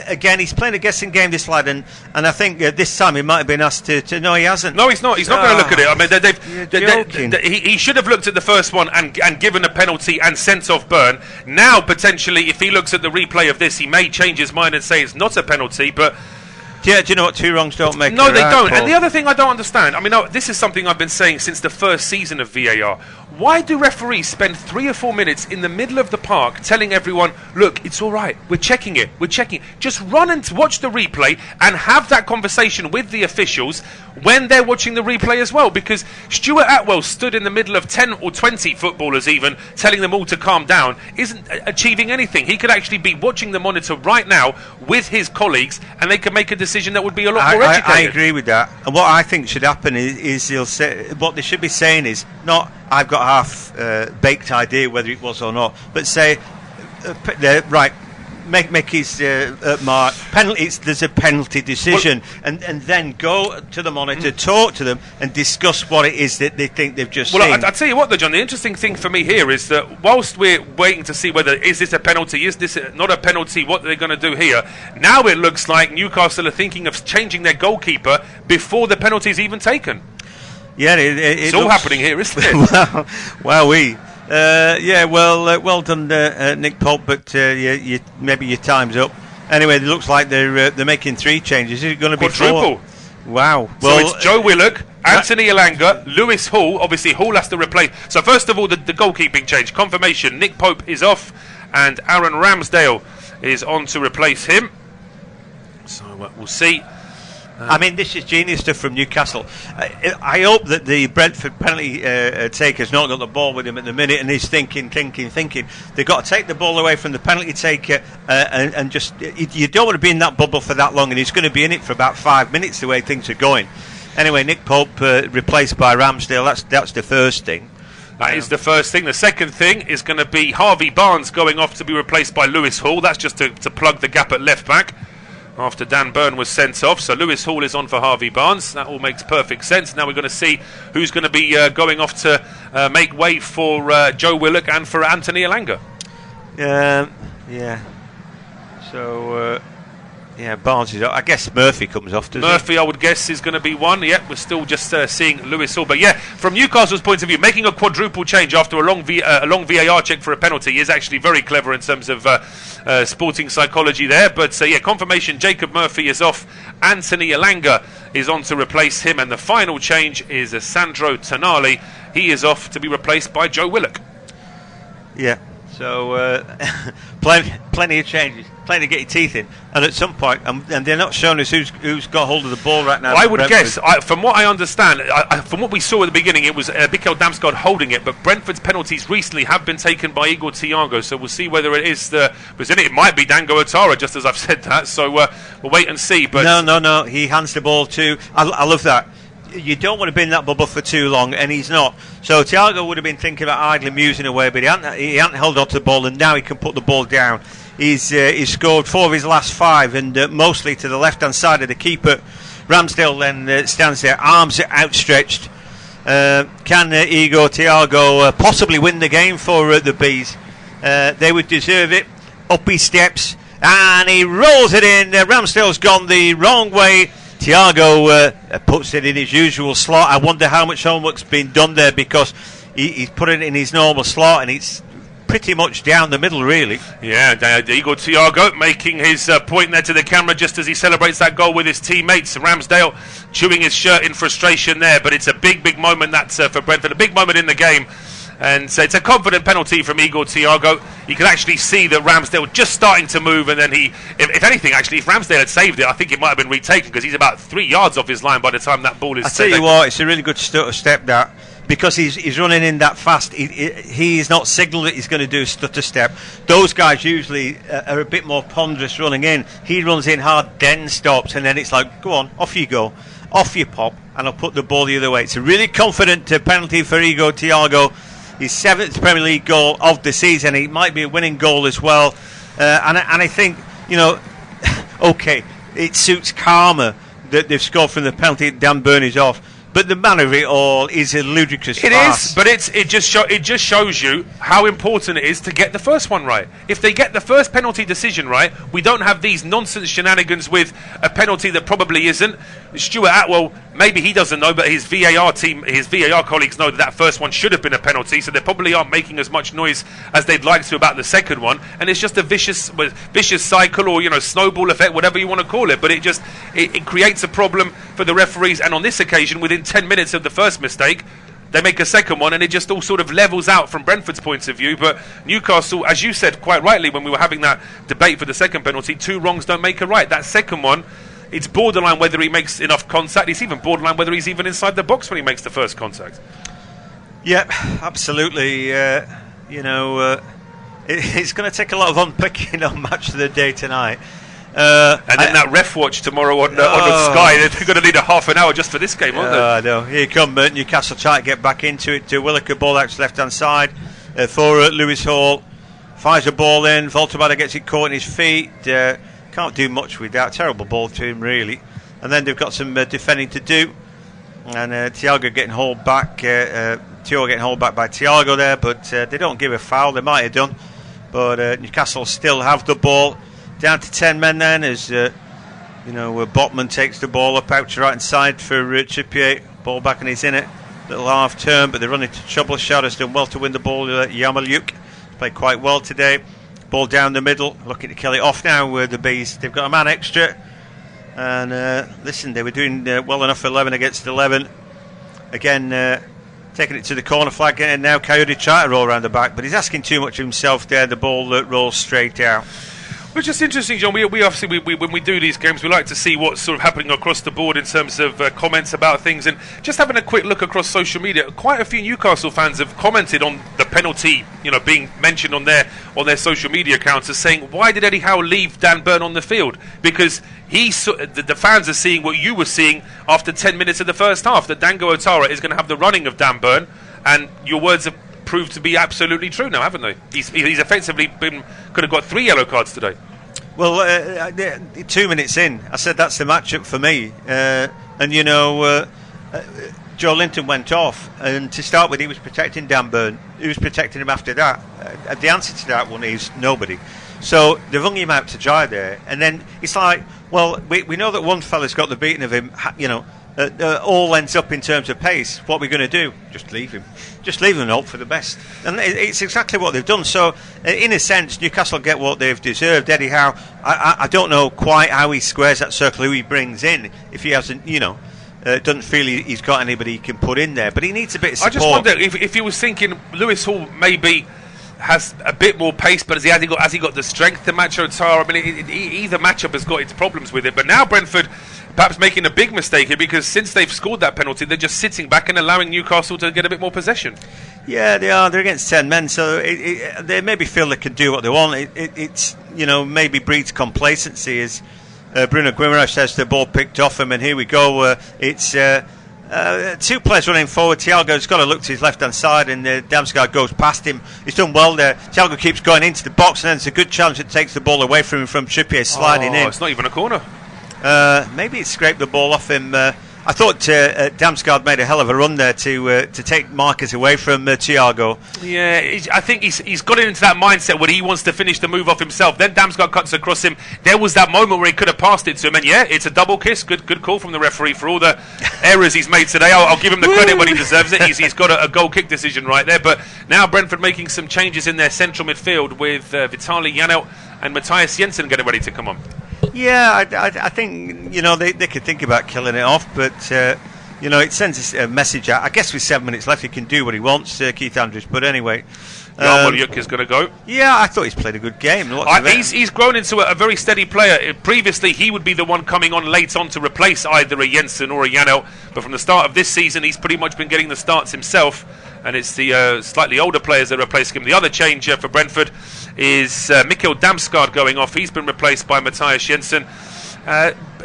again, he's playing a guessing game, this lad, and I think this time he might have been asked to. No, he hasn't. No, he's not. He's not going to look at it. I mean, he should have looked at the first one and given a penalty and sent off Burn. Now, potentially, if he looks at the replay of this, he may change his mind and say it's not a penalty, but Do you know what? Two wrongs don't make No, a they right, don't. Paul. And the other thing I don't understand, I mean, this is something I've been saying since the first season of VAR. Why do referees spend 3 or 4 minutes in the middle of the park telling everyone, look, it's all right, we're checking it. Just run and watch the replay and have that conversation with the officials when they're watching the replay as well. Because Stuart Atwell stood in the middle of 10 or 20 footballers even, telling them all to calm down, isn't achieving anything. He could actually be watching the monitor right now with his colleagues, and they could make a decision that would be a lot more educated. I agree with that. And what I think should happen is he'll say, what they should be saying is not, I've got a half-baked idea whether it was or not, but say, right, make his mark. Penalties. There's a penalty decision, and then go to the monitor, talk to them, and discuss what it is that they think they've just seen. Well, I tell you what, though, John. The interesting thing for me here is that whilst we're waiting to see whether is this a penalty, is this not a penalty, what they're going to do here. Now it looks like Newcastle are thinking of changing their goalkeeper before the penalty is even taken. Yeah, it's all happening here, isn't it? Well done, Nick Pope. But maybe your time's up. Anyway, it looks like they're making 3 changes. Is it going to be quadruple? 4? Wow. Well, so it's Joe Willock, Anthony Elanga, Lewis Hall. Obviously, Hall has to replace. So first of all, the goalkeeping change confirmation. Nick Pope is off, and Aaron Ramsdale is on to replace him. So we'll see. I mean, this is genius stuff from Newcastle. I hope that the Brentford penalty taker's not got the ball with him at the minute and he's thinking. They've got to take the ball away from the penalty taker and just... You don't want to be in that bubble for that long, and he's going to be in it for about 5 minutes the way things are going. Anyway, Nick Pope replaced by Ramsdale. That's the first thing. That is the first thing. The second thing is going to be Harvey Barnes going off to be replaced by Lewis Hall. That's just to plug the gap at left back after Dan Burn was sent off. So Lewis Hall is on for Harvey Barnes. That all makes perfect sense. Now we're going to see who's going to be going off to make way for Joe Willock and for Anthony Elanga. Yeah. So... Barnes is off. I guess Murphy comes off, doesn't Murphy, I would guess, is going to be one. Yep, we're still just seeing Lewis Hall. But from Newcastle's point of view, making a quadruple change after a long VAR check for a penalty is actually very clever in terms of sporting psychology there. But confirmation, Jacob Murphy is off. Anthony Elanga is on to replace him. And the final change is Sandro Tonali. He is off to be replaced by Joe Willock. Yeah. So plenty of changes, plenty to get your teeth in, and at some point, and they're not showing us who's got hold of the ball right now. I would guess, from what I understand, from what we saw at the beginning, it was Mikkel Damsgaard holding it, but Brentford's penalties recently have been taken by Igor Thiago, so we'll see whether it is it might be Dango Otara, just as I've said that. So we'll wait and see. But no, he hands the ball to. I love that. You don't want to be in that bubble for too long, and he's not. So Thiago would have been thinking about idly musing away, but he hadn't held on to the ball, and now he can put the ball down. He's scored 4 of his last 5, and mostly to the left-hand side of the keeper. Ramsdale then stands there, arms outstretched. Can Igor Thiago possibly win the game for the Bees? They would deserve it. Up he steps, and he rolls it in. Ramsdale's gone the wrong way. Thiago puts it in his usual slot. I wonder how much homework's been done there, because he's put it in his normal slot, and it's pretty much down the middle, really. Yeah, Igor Thiago making his point there to the camera just as he celebrates that goal with his teammates. Ramsdale chewing his shirt in frustration there, but it's a big moment that's for Brentford, a big moment in the game. And so it's a confident penalty from Igor Thiago. You can actually see that Ramsdale just starting to move, and then if anything, actually, if Ramsdale had saved it, I think it might have been retaken, because he's about 3 yards off his line by the time that ball is. I tell you what, it's a really good step that, because he's running in that fast. He's not signalled that he's going to do a stutter step. Those guys usually are a bit more ponderous running in. He runs in hard, then stops, and then it's like, go on, off you go, off you pop, and I'll put the ball the other way. It's a really confident penalty for Igor Thiago. His 7th Premier League goal of the season. It might be a winning goal as well. And I think, okay, it suits karma that they've scored from the penalty. Dan Burn is off. But the manner of it all is a ludicrous farce. Is, but it just shows you how important it is to get the first one right. If they get the first penalty decision right, we don't have these nonsense shenanigans with a penalty that probably isn't. Stuart Atwell, maybe he doesn't know, but his VAR team, his VAR colleagues know that first one should have been a penalty, so they probably aren't making as much noise as they'd like to about the second one. And it's just a vicious cycle, or snowball effect, whatever you want to call it. But it creates a problem for the referees. And on this occasion, within 10 minutes of the first mistake, they make a second one, and it just all sort of levels out from Brentford's point of view. But Newcastle, as you said quite rightly when we were having that debate for the second penalty, 2 wrongs don't make a right. That second one, it's borderline whether he makes enough contact. It's even borderline whether he's even inside the box when he makes the first contact. Yeah, absolutely. It's going to take a lot of unpicking on Match of the Day tonight. And then that ref watch tomorrow on Sky. They're going to need a half an hour just for this game, aren't they? I know. Here come Newcastle trying to get back into it. Williker, ball out to left-hand side for Lewis Hall. Fires a ball in. Voltemada gets it caught in his feet. Can't do much with that. Terrible ball to him, really. And then they've got some defending to do. And Thiago getting hauled back. Thiago getting hauled back by Thiago there, but they don't give a foul. They might have done. But Newcastle still have the ball. Down to 10 men then as Botman takes the ball up out to right hand side for Trippier. Ball back and he's in it. Little half turn, but they're running into trouble. Shada's done well to win the ball. Yarmolyuk played quite well today. Ball down the middle, looking to kill it off now with the Bees. They've got a man extra. And listen, they were doing well enough for 11 against 11. Again, taking it to the corner flag, and now Coyote trying to roll around the back, but he's asking too much of himself there. The ball rolls straight out. Which is interesting, John. We obviously when we do these games, we like to see what's sort of happening across the board in terms of comments about things. And just having a quick look across social media, quite a few Newcastle fans have commented on the penalty, being mentioned on their social media accounts as saying, why did Eddie Howe leave Dan Burn on the field? Because the fans are seeing what you were seeing after 10 minutes of the first half, that Dango Ouattara is going to have the running of Dan Burn, and your words have proved to be absolutely true now, haven't they? He's effectively could have got 3 yellow cards today. Well, 2 minutes in, I said that's the matchup for me. Joe Linton went off, and to start with, he was protecting Dan Burn. Who was protecting him after that? The answer to that one is nobody. So they rung him out to dry there, and then it's like, well, we know that one fella's got the beating of him. All ends up in terms of pace. What are we going to do? Just leave him. Just leave him and hope for the best. And it's exactly what they've done. So, in a sense, Newcastle get what they've deserved. Eddie Howe, I don't know quite how he squares that circle, who he brings in, if he hasn't, doesn't feel he's got anybody he can put in there. But he needs a bit of support. I just wonder if he was thinking Lewis Hall maybe has a bit more pace, but has he got the strength to match Ouattara? I mean, either matchup has got its problems with it. But now Brentford perhaps making a big mistake here, because since they've scored that penalty, they're just sitting back and allowing Newcastle to get a bit more possession. Yeah, they are. They're against 10 men, so they maybe feel they can do what they want. It's maybe breeds complacency, as Bruno Guimaraes says. The ball picked off him, and here we go. It's 2 players running forward. Thiago's got to look to his left hand side, and Damsgaard goes past him. He's done well there. Thiago keeps going into the box, and then it's a good challenge that takes the ball away from him from Trippier sliding in. It's not even a corner. Maybe it scraped the ball off him. I thought Damsgaard made a hell of a run there to take markers away from Thiago. Yeah, I think he's got into that mindset where he wants to finish the move off himself. Then Damsgaard cuts across him. There was that moment where he could have passed it to him, and yeah, it's a double kiss. Good call from the referee for all the errors he's made today. I'll give him the credit when he deserves it. He's got a goal kick decision right there. But now Brentford making some changes in their central midfield with Vitaly Janelt and Matthias Jensen getting ready to come on. Yeah, I think they could think about killing it off, but it sends a message out. I guess with 7 minutes left, he can do what he wants, Keith Andrews. But anyway, Yarmolyuk is going to go. Yeah, I thought he's played a good game. He's grown into a very steady player. Previously, he would be the one coming on late on to replace either a Jensen or a Janelt. But from the start of this season, he's pretty much been getting the starts himself. And it's the slightly older players that replace him. The other change for Brentford is Mikkel Damsgaard going off. He's been replaced by Matthias Jensen.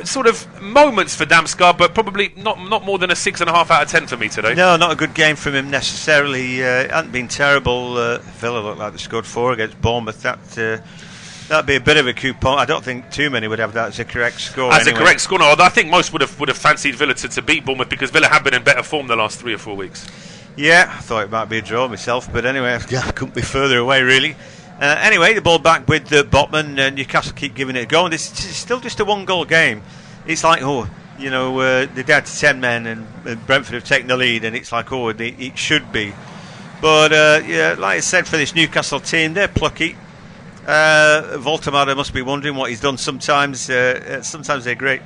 Sort of moments for Damsgaard, but probably not more than a 6.5 out of 10 for me today. No, not a good game from him necessarily. Hasn't been terrible. Villa looked like they scored 4 against Bournemouth. That'd be a bit of a coupon. I don't think too many would have that as a correct score. As a correct score, no. I think most would have fancied Villa to beat Bournemouth, because Villa have been in better form the last 3 or 4 weeks. Yeah, I thought it might be a draw myself, but anyway, I couldn't be further away really. Anyway, the ball back with Botman, and Newcastle keep giving it a go. And this is still just a 1-goal game. It's like, they're down to 10 men, and Brentford have taken the lead, and it's like, it should be. But like I said, for this Newcastle team, they're plucky. Voltemade must be wondering what he's done. Sometimes they're great,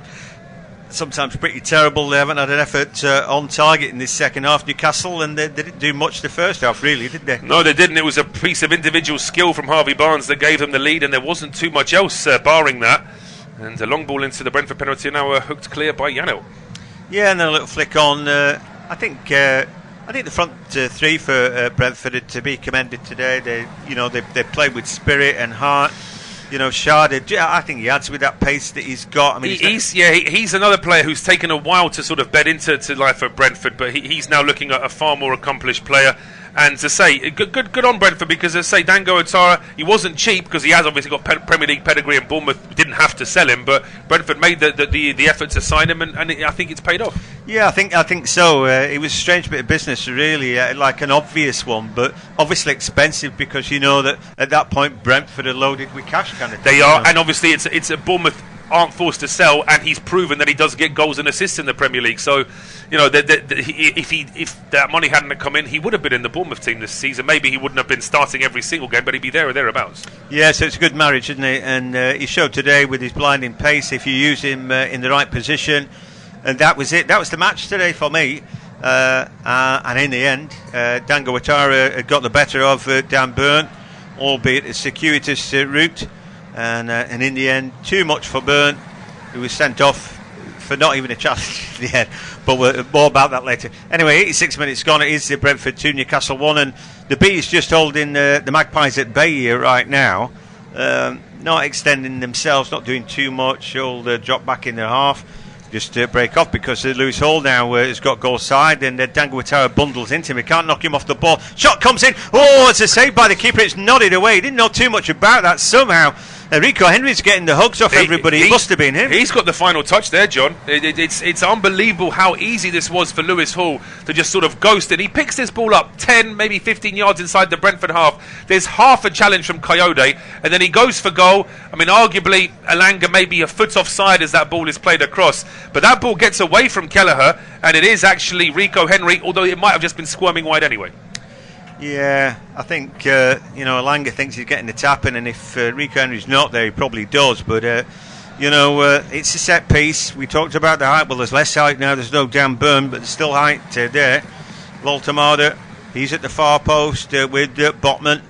sometimes pretty terrible. They haven't had an effort on target in this second half, Newcastle, and they didn't do much the first half, really, did they? No, they didn't. It was a piece of individual skill from Harvey Barnes that gave them the lead, and there wasn't too much else barring that. And a long ball into the Brentford penalty, now hooked clear by Janelt. Yeah, and then a little flick on. I think the front three for Brentford are to be commended today. They played with spirit and heart. Shard, I think he adds with that pace that he's got. I mean, he's another player who's taken a while to sort of bed into life at Brentford, but he's now looking at a far more accomplished player. And to say, good on Brentford, because as I say, Dango Ouattara, he wasn't cheap because he has obviously got Premier League pedigree, and Bournemouth didn't have to sell him, but Brentford made the effort to sign him, and I think it's paid off. Yeah, I think so. It was a strange bit of business, really, like an obvious one, but obviously expensive, because you know that at that point Brentford are loaded with cash, kind of thing. They are, and obviously it's a Bournemouth aren't forced to sell, and he's proven that he does get goals and assists in the Premier League. So, if that money hadn't come in, he would have been in the Bournemouth team this season. Maybe he wouldn't have been starting every single game, but he'd be there or thereabouts. Yeah, so it's a good marriage, isn't it? And he showed today with his blinding pace, if you use him in the right position. And that was it. That was the match today for me. And in the end, Dango Ouattara had got the better of Dan Burn, albeit a circuitous route. And in the end, too much for Burn, who was sent off for not even a challenge in the end. But more about that later. Anyway, 86 minutes gone. It is the Brentford 2, Newcastle 1. And the Bees just holding the Magpies at bay here right now. Not extending themselves, not doing too much. All drop back in their half. Just break off, because Lewis Hall now has got goal side, and Dango Ouattara bundles into him. He can't knock him off the ball. Shot comes in. Oh, it's a save by the keeper. It's nodded away. He didn't know too much about that somehow. Rico Henry's getting the hugs off everybody. It must have been him. He's got the final touch there, John. It's unbelievable how easy this was for Lewis Hall to just sort of ghost it. He picks this ball up 10, maybe 15 yards inside the Brentford half. There's half a challenge from Coyote, and then he goes for goal. I mean, arguably, Elanga may be a foot offside as that ball is played across. But that ball gets away from Kelleher, and it is actually Rico Henry, although it might have just been squirming wide anyway. Yeah, I think Elanga thinks he's getting the tap in, and if Rico Henry's not there, he probably does. But it's a set piece. We talked about the height. Well, there's less height now. There's no Dan Burn, but there's still height there. Voltemade, he's at the far post with Botman.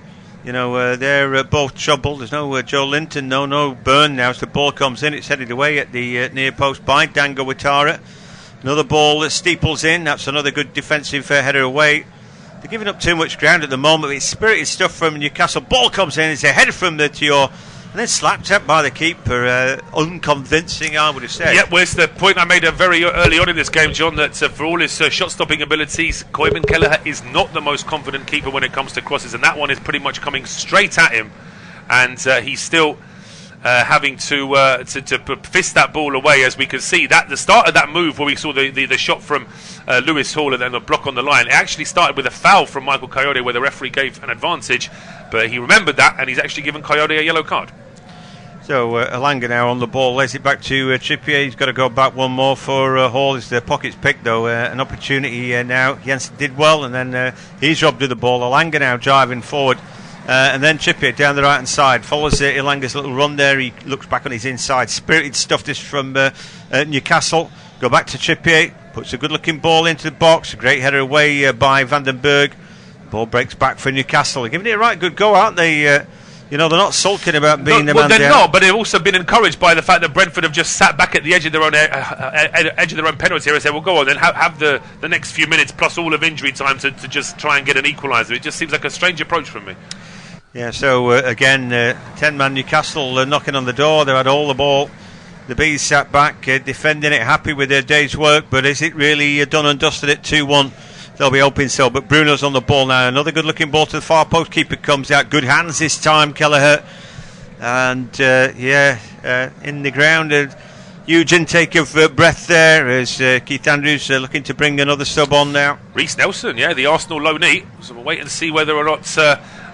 They're both troubled. There's no Joe Linton, no Burn now. As the ball comes in, it's headed away at the near post by Dango Ouattara. Another ball that steeples in. That's another good defensive header away. They're giving up too much ground at the moment. It's spirited stuff from Newcastle. Ball comes in. It's a header from the Thiaw, and then slapped up by the keeper. Unconvincing, I would have said. Yeah, well, it's the point I made very early on in this game, John, that for all his shot-stopping abilities, Koyman Kelleher is not the most confident keeper when it comes to crosses, and that one is pretty much coming straight at him, and he's still having to fist that ball away, as we can see. That the start of that move, where we saw the shot from Lewis Hall and then a block on the line, it actually started with a foul from Michael Coyote, where the referee gave an advantage, but he remembered that, and he's actually given Coyote a yellow card. So Elanga now on the ball, lays it back to Trippier. He's got to go back one more for Hall. It's the pockets picked, though. An opportunity now. Jensen did well, and then he's robbed of the ball. Elanga now driving forward. And then Trippier down the right hand side follows Elanga's little run there. He looks back on his inside. Spirited stuff this from Newcastle. Go back to Trippier, puts a good looking ball into the box. A great header away by Vandenberg. Ball breaks back for Newcastle. They're giving it a right good go, aren't they? They're not sulking about being the man down. They're not, but they've also been encouraged by the fact that Brentford have just sat back at the edge of their own penalty area and said, well, go on then, have the next few minutes plus all of injury time to just try and get an equaliser. It just seems like a strange approach from me. Yeah, so again, 10-man Newcastle knocking on the door. They had all the ball. The Bees sat back, defending it, happy with their day's work. But is it really done and dusted at 2-1? They'll be hoping so. But Bruno's on the ball now. Another good-looking ball to the far post. Keeper comes out. Good hands this time, Kelleher. And, in the ground. Huge intake of breath there as Keith Andrews looking to bring another sub on now. Reece Nelson, the Arsenal loanee. So we'll wait and see whether or not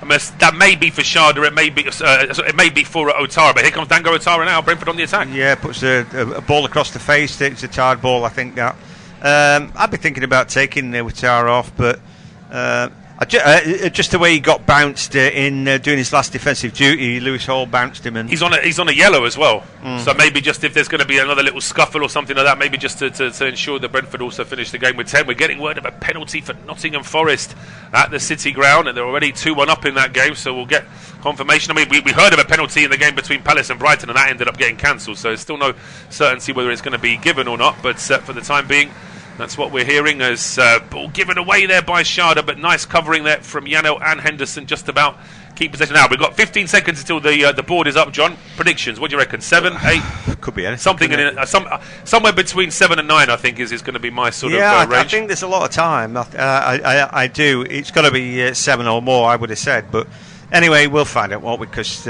I mean, that may be for Sharda, it may be for Otara, but here comes Dango Otara now. Brentford on the attack. Yeah, puts a ball across the face. It's a tired ball, I think. That I'd be thinking about taking Otara off, but just the way he got bounced in doing his last defensive duty, Lewis Hall bounced him, and he's on a yellow as well. So maybe just if there's going to be another little scuffle or something like that, maybe just to ensure that Brentford also finish the game with 10. We're getting word of a penalty for Nottingham Forest at the City Ground, and they're already 2-1 up in that game, so we'll get confirmation. I mean, we heard of a penalty in the game between Palace and Brighton, and that ended up getting cancelled, so there's still no certainty whether it's going to be given or not, but for the time being, that's what we're hearing as ball given away there by Sharda, but nice covering there from Yano and Henderson, just about keep possession. Now we've got 15 seconds until the board is up. John, predictions? What do you reckon? 7, 8? Could be anything. Something somewhere between 7 and 9. I think is going to be my sort of range. I think there's a lot of time. I do. It's got to be 7 or more, I would have said, but. Anyway, we'll find out what, because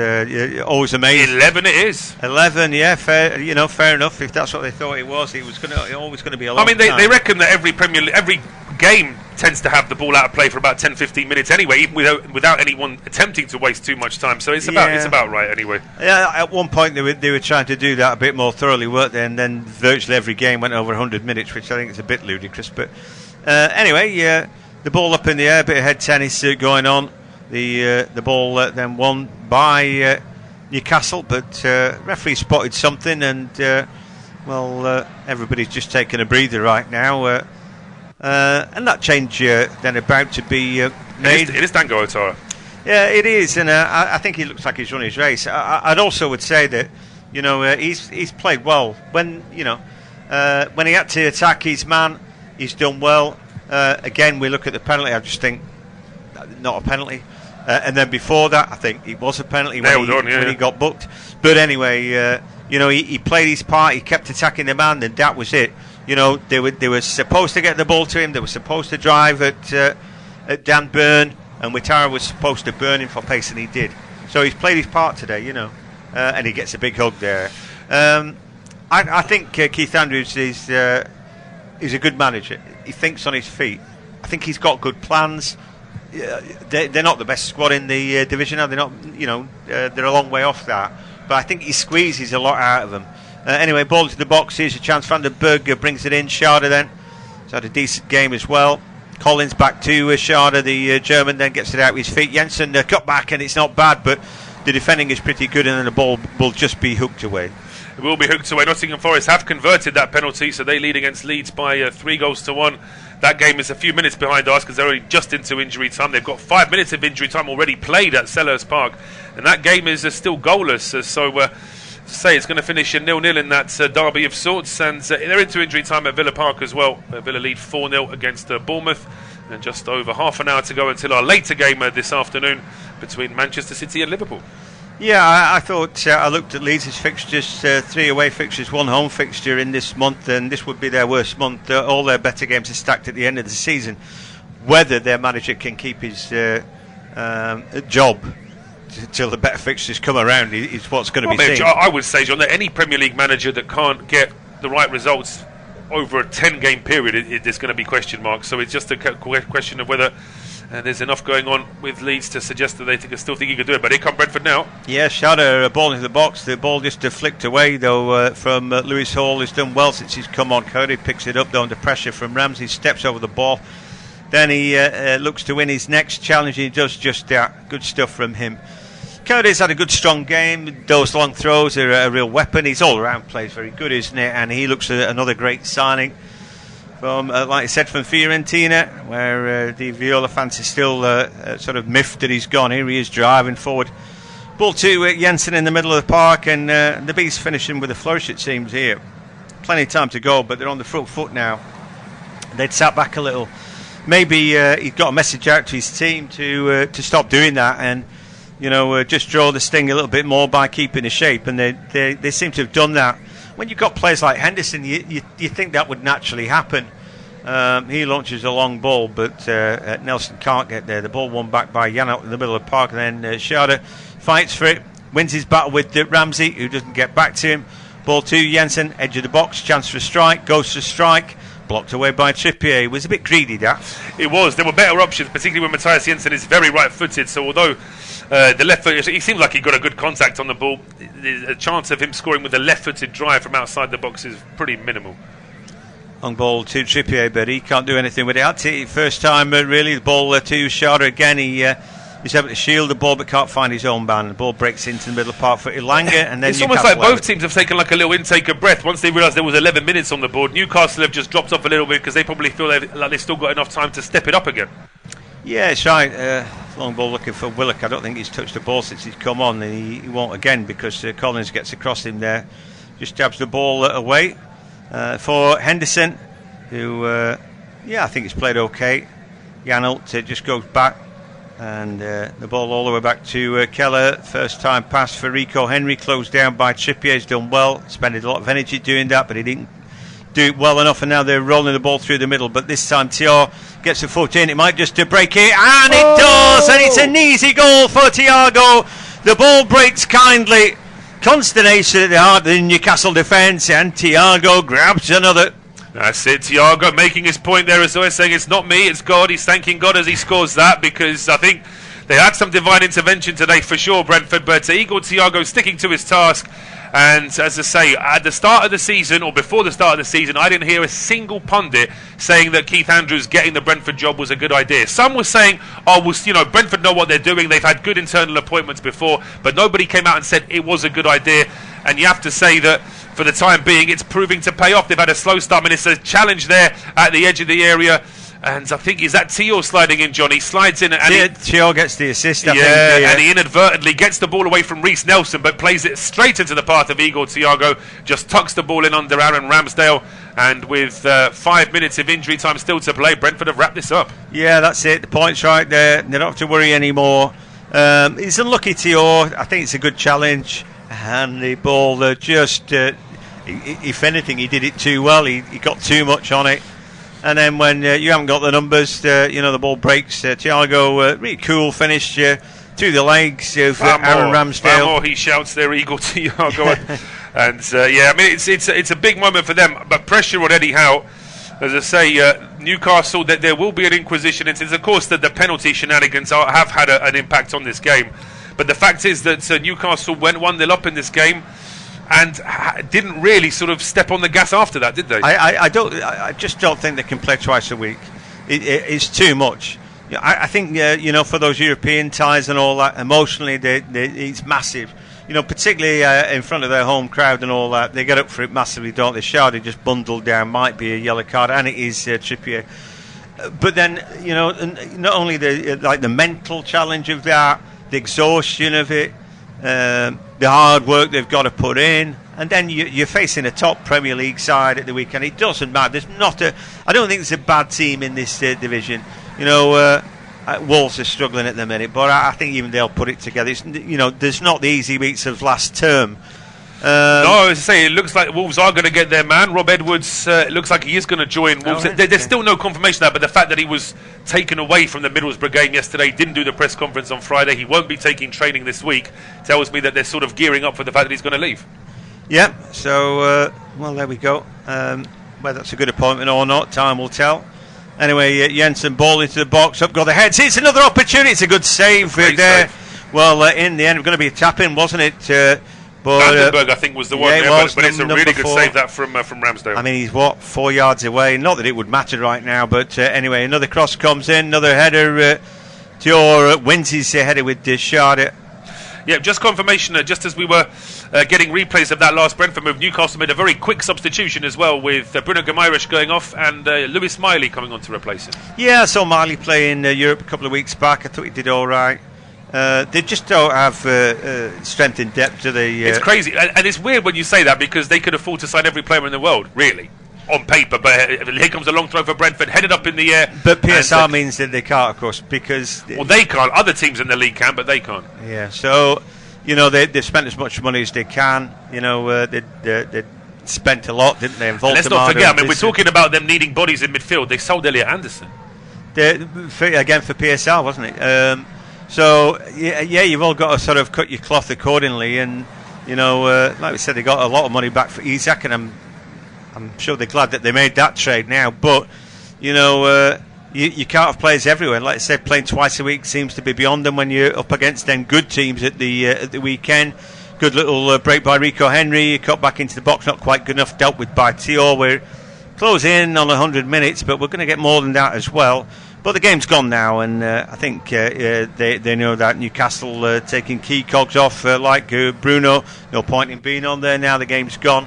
always amazing. 11 it is. 11, yeah, fair enough. If that's what they thought it was, it was always going to be a long time. I mean, they reckon that every game tends to have the ball out of play for about 10-15 minutes anyway, even without anyone attempting to waste too much time. So it's about right anyway. Yeah, at one point they were trying to do that a bit more thoroughly, weren't they? And then virtually every game went over 100 minutes, which I think is a bit ludicrous. But anyway, the ball up in the air, bit of head tennis going on. The ball then won by Newcastle, but referee spotted something, and everybody's just taking a breather right now, and that change then about to be made. It is Dango Otara. Yeah, it is, and I think he looks like he's run his race. I'd also would say that he's played well when he had to attack his man. He's done well. Again, we look at the penalty. I just think not a penalty. And then before that, I think it was a penalty when he got booked. But anyway, he played his part. He kept attacking the man, and that was it. They were supposed to get the ball to him. They were supposed to drive at Dan Burn, and Ouattara was supposed to burn him for pace, and he did. So he's played his part today, and he gets a big hug there. I think Keith Andrews is a good manager. He thinks on his feet. I think he's got good plans. They're not the best squad in the division. They're not, they're a long way off that. But I think he squeezes a lot out of them. Anyway, ball to the box. Here's a chance. Van den Berg brings it in. Sharda then has had a decent game as well. Collins back to Sharda. The German then gets it out with his feet. Jensen cut back, and it's not bad, but the defending is pretty good, and then the ball will just be hooked away. It will be hooked away. Nottingham Forest have converted that penalty, so they lead against Leeds by 3-1. That game is a few minutes behind us because they're already just into injury time. They've got 5 minutes of injury time already played at Selhurst Park, and that game is still goalless. So say it's going to finish 0-0 in that derby of sorts, and they're into injury time at Villa Park as well. Villa lead 4-0 against Bournemouth, and just over half an hour to go until our later game this afternoon between Manchester City and Liverpool. Yeah, I thought I looked at Leeds' fixtures, 3 away fixtures, 1 home fixture in this month, and this would be their worst month. All their better games are stacked at the end of the season. Whether their manager can keep his job till the better fixtures come around is what's going to be seen. I would say, John, that any Premier League manager that can't get the right results over a 10-game period, there's going to be question marks. So it's just a question of whether there's enough going on with Leeds to suggest that they still think he could do it. But here come Brentford now. Yeah, Shadow, ball into the box. The ball just flicked away, though, from Lewis Hall. He's done well since he's come on. Cody picks it up, though, under pressure from Ramsey. Steps over the ball. Then he looks to win his next challenge. He does just that. Good stuff from him. Cody's had a good, strong game. Those long throws are a real weapon. He's all around plays very good, isn't it? And he looks another great signing. From, like I said, from Fiorentina, where the Viola fans are still sort of miffed that he's gone. Here he is driving forward. Ball to Jensen in the middle of the park, and the Bees finishing with a flourish, it seems, here. Plenty of time to go, but they're on the front foot now. They'd sat back a little. Maybe he's got a message out to his team to stop doing that and, just draw the sting a little bit more by keeping the shape, and they seem to have done that. When you've got players like Henderson, you think that would naturally happen. He launches a long ball, but Nelson can't get there. The ball won back by Jan out in the middle of the park, and then Sharda fights for it, wins his battle with Ramsey, who doesn't get back to him. Ball to Jensen, edge of the box, chance for a strike, goes for a strike, blocked away by Trippier. It was a bit greedy, that. It was. There were better options, particularly when Matthias Jensen is very right-footed. So although the left foot, he seemed like he got a good contact on the ball, the chance of him scoring with a left-footed drive from outside the box is pretty minimal. Long ball to Trippier, but he can't do anything with it. That's it. First time, really, the ball to Schade again. He's able to shield the ball but can't find his own man. The ball breaks into the middle part for Elanga, and then it's almost like both teams have taken like a little intake of breath once they realised there was 11 minutes on the board. Newcastle have just dropped off a little bit because they probably feel like they've still got enough time to step it up again. Yeah, it's right. Long ball looking for Willock. I don't think he's touched the ball since he's come on, and he won't again because Collins gets across him there. Just jabs the ball away for Henderson, who, I think he's played okay. Janelt just goes back. And the ball all the way back to Keller. First time pass for Rico Henry, closed down by Trippier. He's done well, spending a lot of energy doing that, but he didn't do it well enough, and now they're rolling the ball through the middle. But this time Thiago gets the foot in. It might just to break it, and it does, and it's an easy goal for Thiago. The ball breaks kindly. Consternation at the heart of the Newcastle defence, and Thiago grabs another. That's it, Thiago making his point there as always, saying it's not me, it's God. He's thanking God as he scores that, because I think they had some divine intervention today for sure, Brentford, but Igor Thiago sticking to his task. And as I say, at the start of the season, or before the start of the season, I didn't hear a single pundit saying that Keith Andrews getting the Brentford job was a good idea. Some were saying, Brentford know what they're doing, they've had good internal appointments before, but nobody came out and said it was a good idea. And you have to say that for the time being, it's proving to pay off. They've had a slow start, and it's a challenge there at the edge of the area. And I think, is that Tio sliding in, Johnny? Slides in, and Tio gets the assist, I think. And he inadvertently gets the ball away from Reece Nelson, but plays it straight into the path of Igor Thiago. Just tucks the ball in under Aaron Ramsdale. And with 5 minutes of injury time still to play, Brentford have wrapped this up. Yeah, that's it. The point's right there. They don't have to worry anymore. He's unlucky, Tio. I think it's a good challenge. And the ball if anything, he did it too well. He got too much on it. And then when you haven't got the numbers, the ball breaks. Thiago, really cool finish through the legs of Aaron Ramsdale. More, he shouts there, Igor Thiago. And it's a big moment for them. But pressure on Eddie Howe. As I say, Newcastle, that there will be an inquisition. And of course, that the penalty shenanigans have had an impact on this game. But the fact is that Newcastle went 1-0 up in this game and didn't really sort of step on the gas after that, did they? I just don't think they can play twice a week. It's too much. I think for those European ties and all that, emotionally it's massive. Particularly in front of their home crowd and all that, they get up for it massively, don't they? Shouted just bundled down, might be a yellow card, and it is Trippier. But then not only the mental challenge of that, the exhaustion of it, the hard work they've got to put in, and then you're facing a top Premier League side at the weekend. It doesn't matter. I don't think there's a bad team in this division. Wolves are struggling at the minute, but I think even they'll put it together. There's not the easy weeks of last term. No, as I say, it looks like Wolves are going to get their man. Rob Edwards, it looks like he is going to join Wolves. There's still no confirmation of that, but the fact that he was taken away from the Middlesbrough game yesterday, didn't do the press conference on Friday, he won't be taking training this week, tells me that they're sort of gearing up for the fact that he's going to leave. Yeah, so, there we go. Whether that's a good appointment or not, time will tell. Anyway, Jensen, ball into the box, up go the heads. It's another opportunity. It's a good save there. Well, in the end, it was going to be a tap-in, wasn't it? Vandenberg, I think, was the one there, but it's a really good save that from Ramsdale. I mean, he's 4 yards away. Not that it would matter right now, but anyway, another cross comes in, another header. Dior wins his header with Schade. Yeah, just confirmation, just as we were getting replays of that last Brentford move, Newcastle made a very quick substitution as well, with Bruno Guimaraes going off and Lewis Miley coming on to replace him. Yeah, I saw Miley play in Europe a couple of weeks back. I thought he did all right. They just don't have strength in depth, do they? It's crazy, and it's weird when you say that, because they could afford to sign every player in the world, really, on paper. But here comes a long throw for Brentford, headed up in the air. But PSR means that they can't, of course, because they can't. Other teams in the league can, but they can't. Yeah, so they've spent as much money as they can. They spent a lot, didn't they? And let's not forget. I mean, we're talking about them needing bodies in midfield. They sold Elliot Anderson. Again for PSR, wasn't it? So you've all got to sort of cut your cloth accordingly, and like we said, they got a lot of money back for Isak, and I'm sure they're glad that they made that trade now. But you can't have players everywhere. Like I said, playing twice a week seems to be beyond them when you're up against them good teams at the weekend. Good little break by Rico Henry. Cut back into the box, not quite good enough. Dealt with by Tio. We're close in on 100 minutes, but we're going to get more than that as well. But the game's gone now, and I think they know that. Newcastle taking key cogs off like Bruno. No point in being on there now. The game's gone.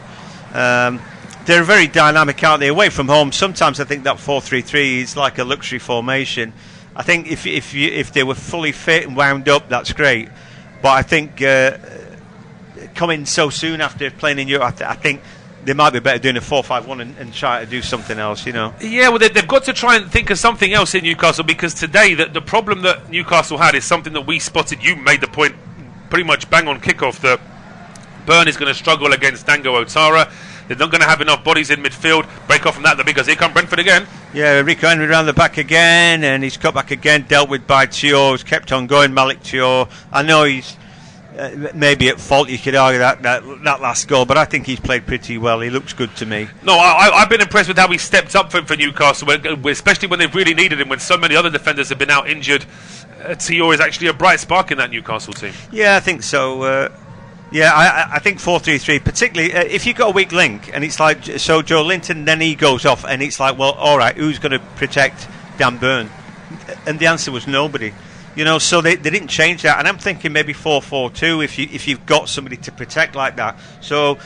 They're very dynamic, aren't they? Away from home, sometimes I think that 4-3-3 is like a luxury formation. I think if they were fully fit and wound up, that's great. But I think coming so soon after playing in Europe, I think they might be better doing a 4-5-1 and try to do something else, Yeah, well, they've got to try and think of something else in Newcastle, because today the problem that Newcastle had is something that we spotted. You made the point pretty much bang on kickoff that Burn is going to struggle against Dango Otara. They're not going to have enough bodies in midfield. Break off from that, because here come Brentford again. Yeah, Rico Henry around the back again, and he's cut back again, dealt with by Tio. He's kept on going, Malik Tio. I know he's maybe at fault, you could argue that last goal, but I think he's played pretty well. He looks good to me. No, I've been impressed with how he stepped up for Newcastle, especially when they've really needed him, when so many other defenders have been out injured. Tio is actually a bright spark in that Newcastle team. Yeah, I think so. I think 4-3-3, particularly if you've got a weak link, and it's like, so Joe Linton, then he goes off, and it's like, well, all right, who's going to protect Dan Burn? And the answer was nobody. So they didn't change that, and I'm thinking maybe 4-4-2 if you've got somebody to protect like that. So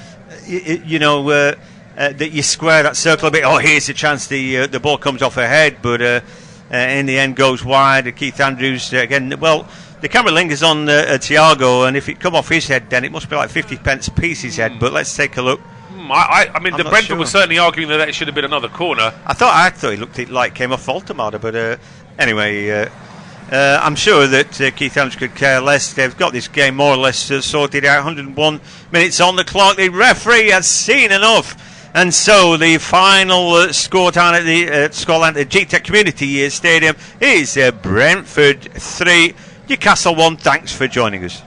that you square that circle a bit. Oh, here's the chance the ball comes off her head, but in the end goes wide. Keith Andrews again. Well, the camera lingers on Thiago, and if it come off his head, then it must be like 50 pence a piece his head. But let's take a look. I mean, the Brentford was certainly arguing that it should have been another corner. I thought he looked like it came off Voltemada, but anyway. I'm sure that Keith Andrews could care less. They've got this game more or less sorted out. 101 minutes on the clock. The referee has seen enough. And so the final scoreline at the Gtech Community Stadium is Brentford 3, Newcastle 1. Thanks for joining us.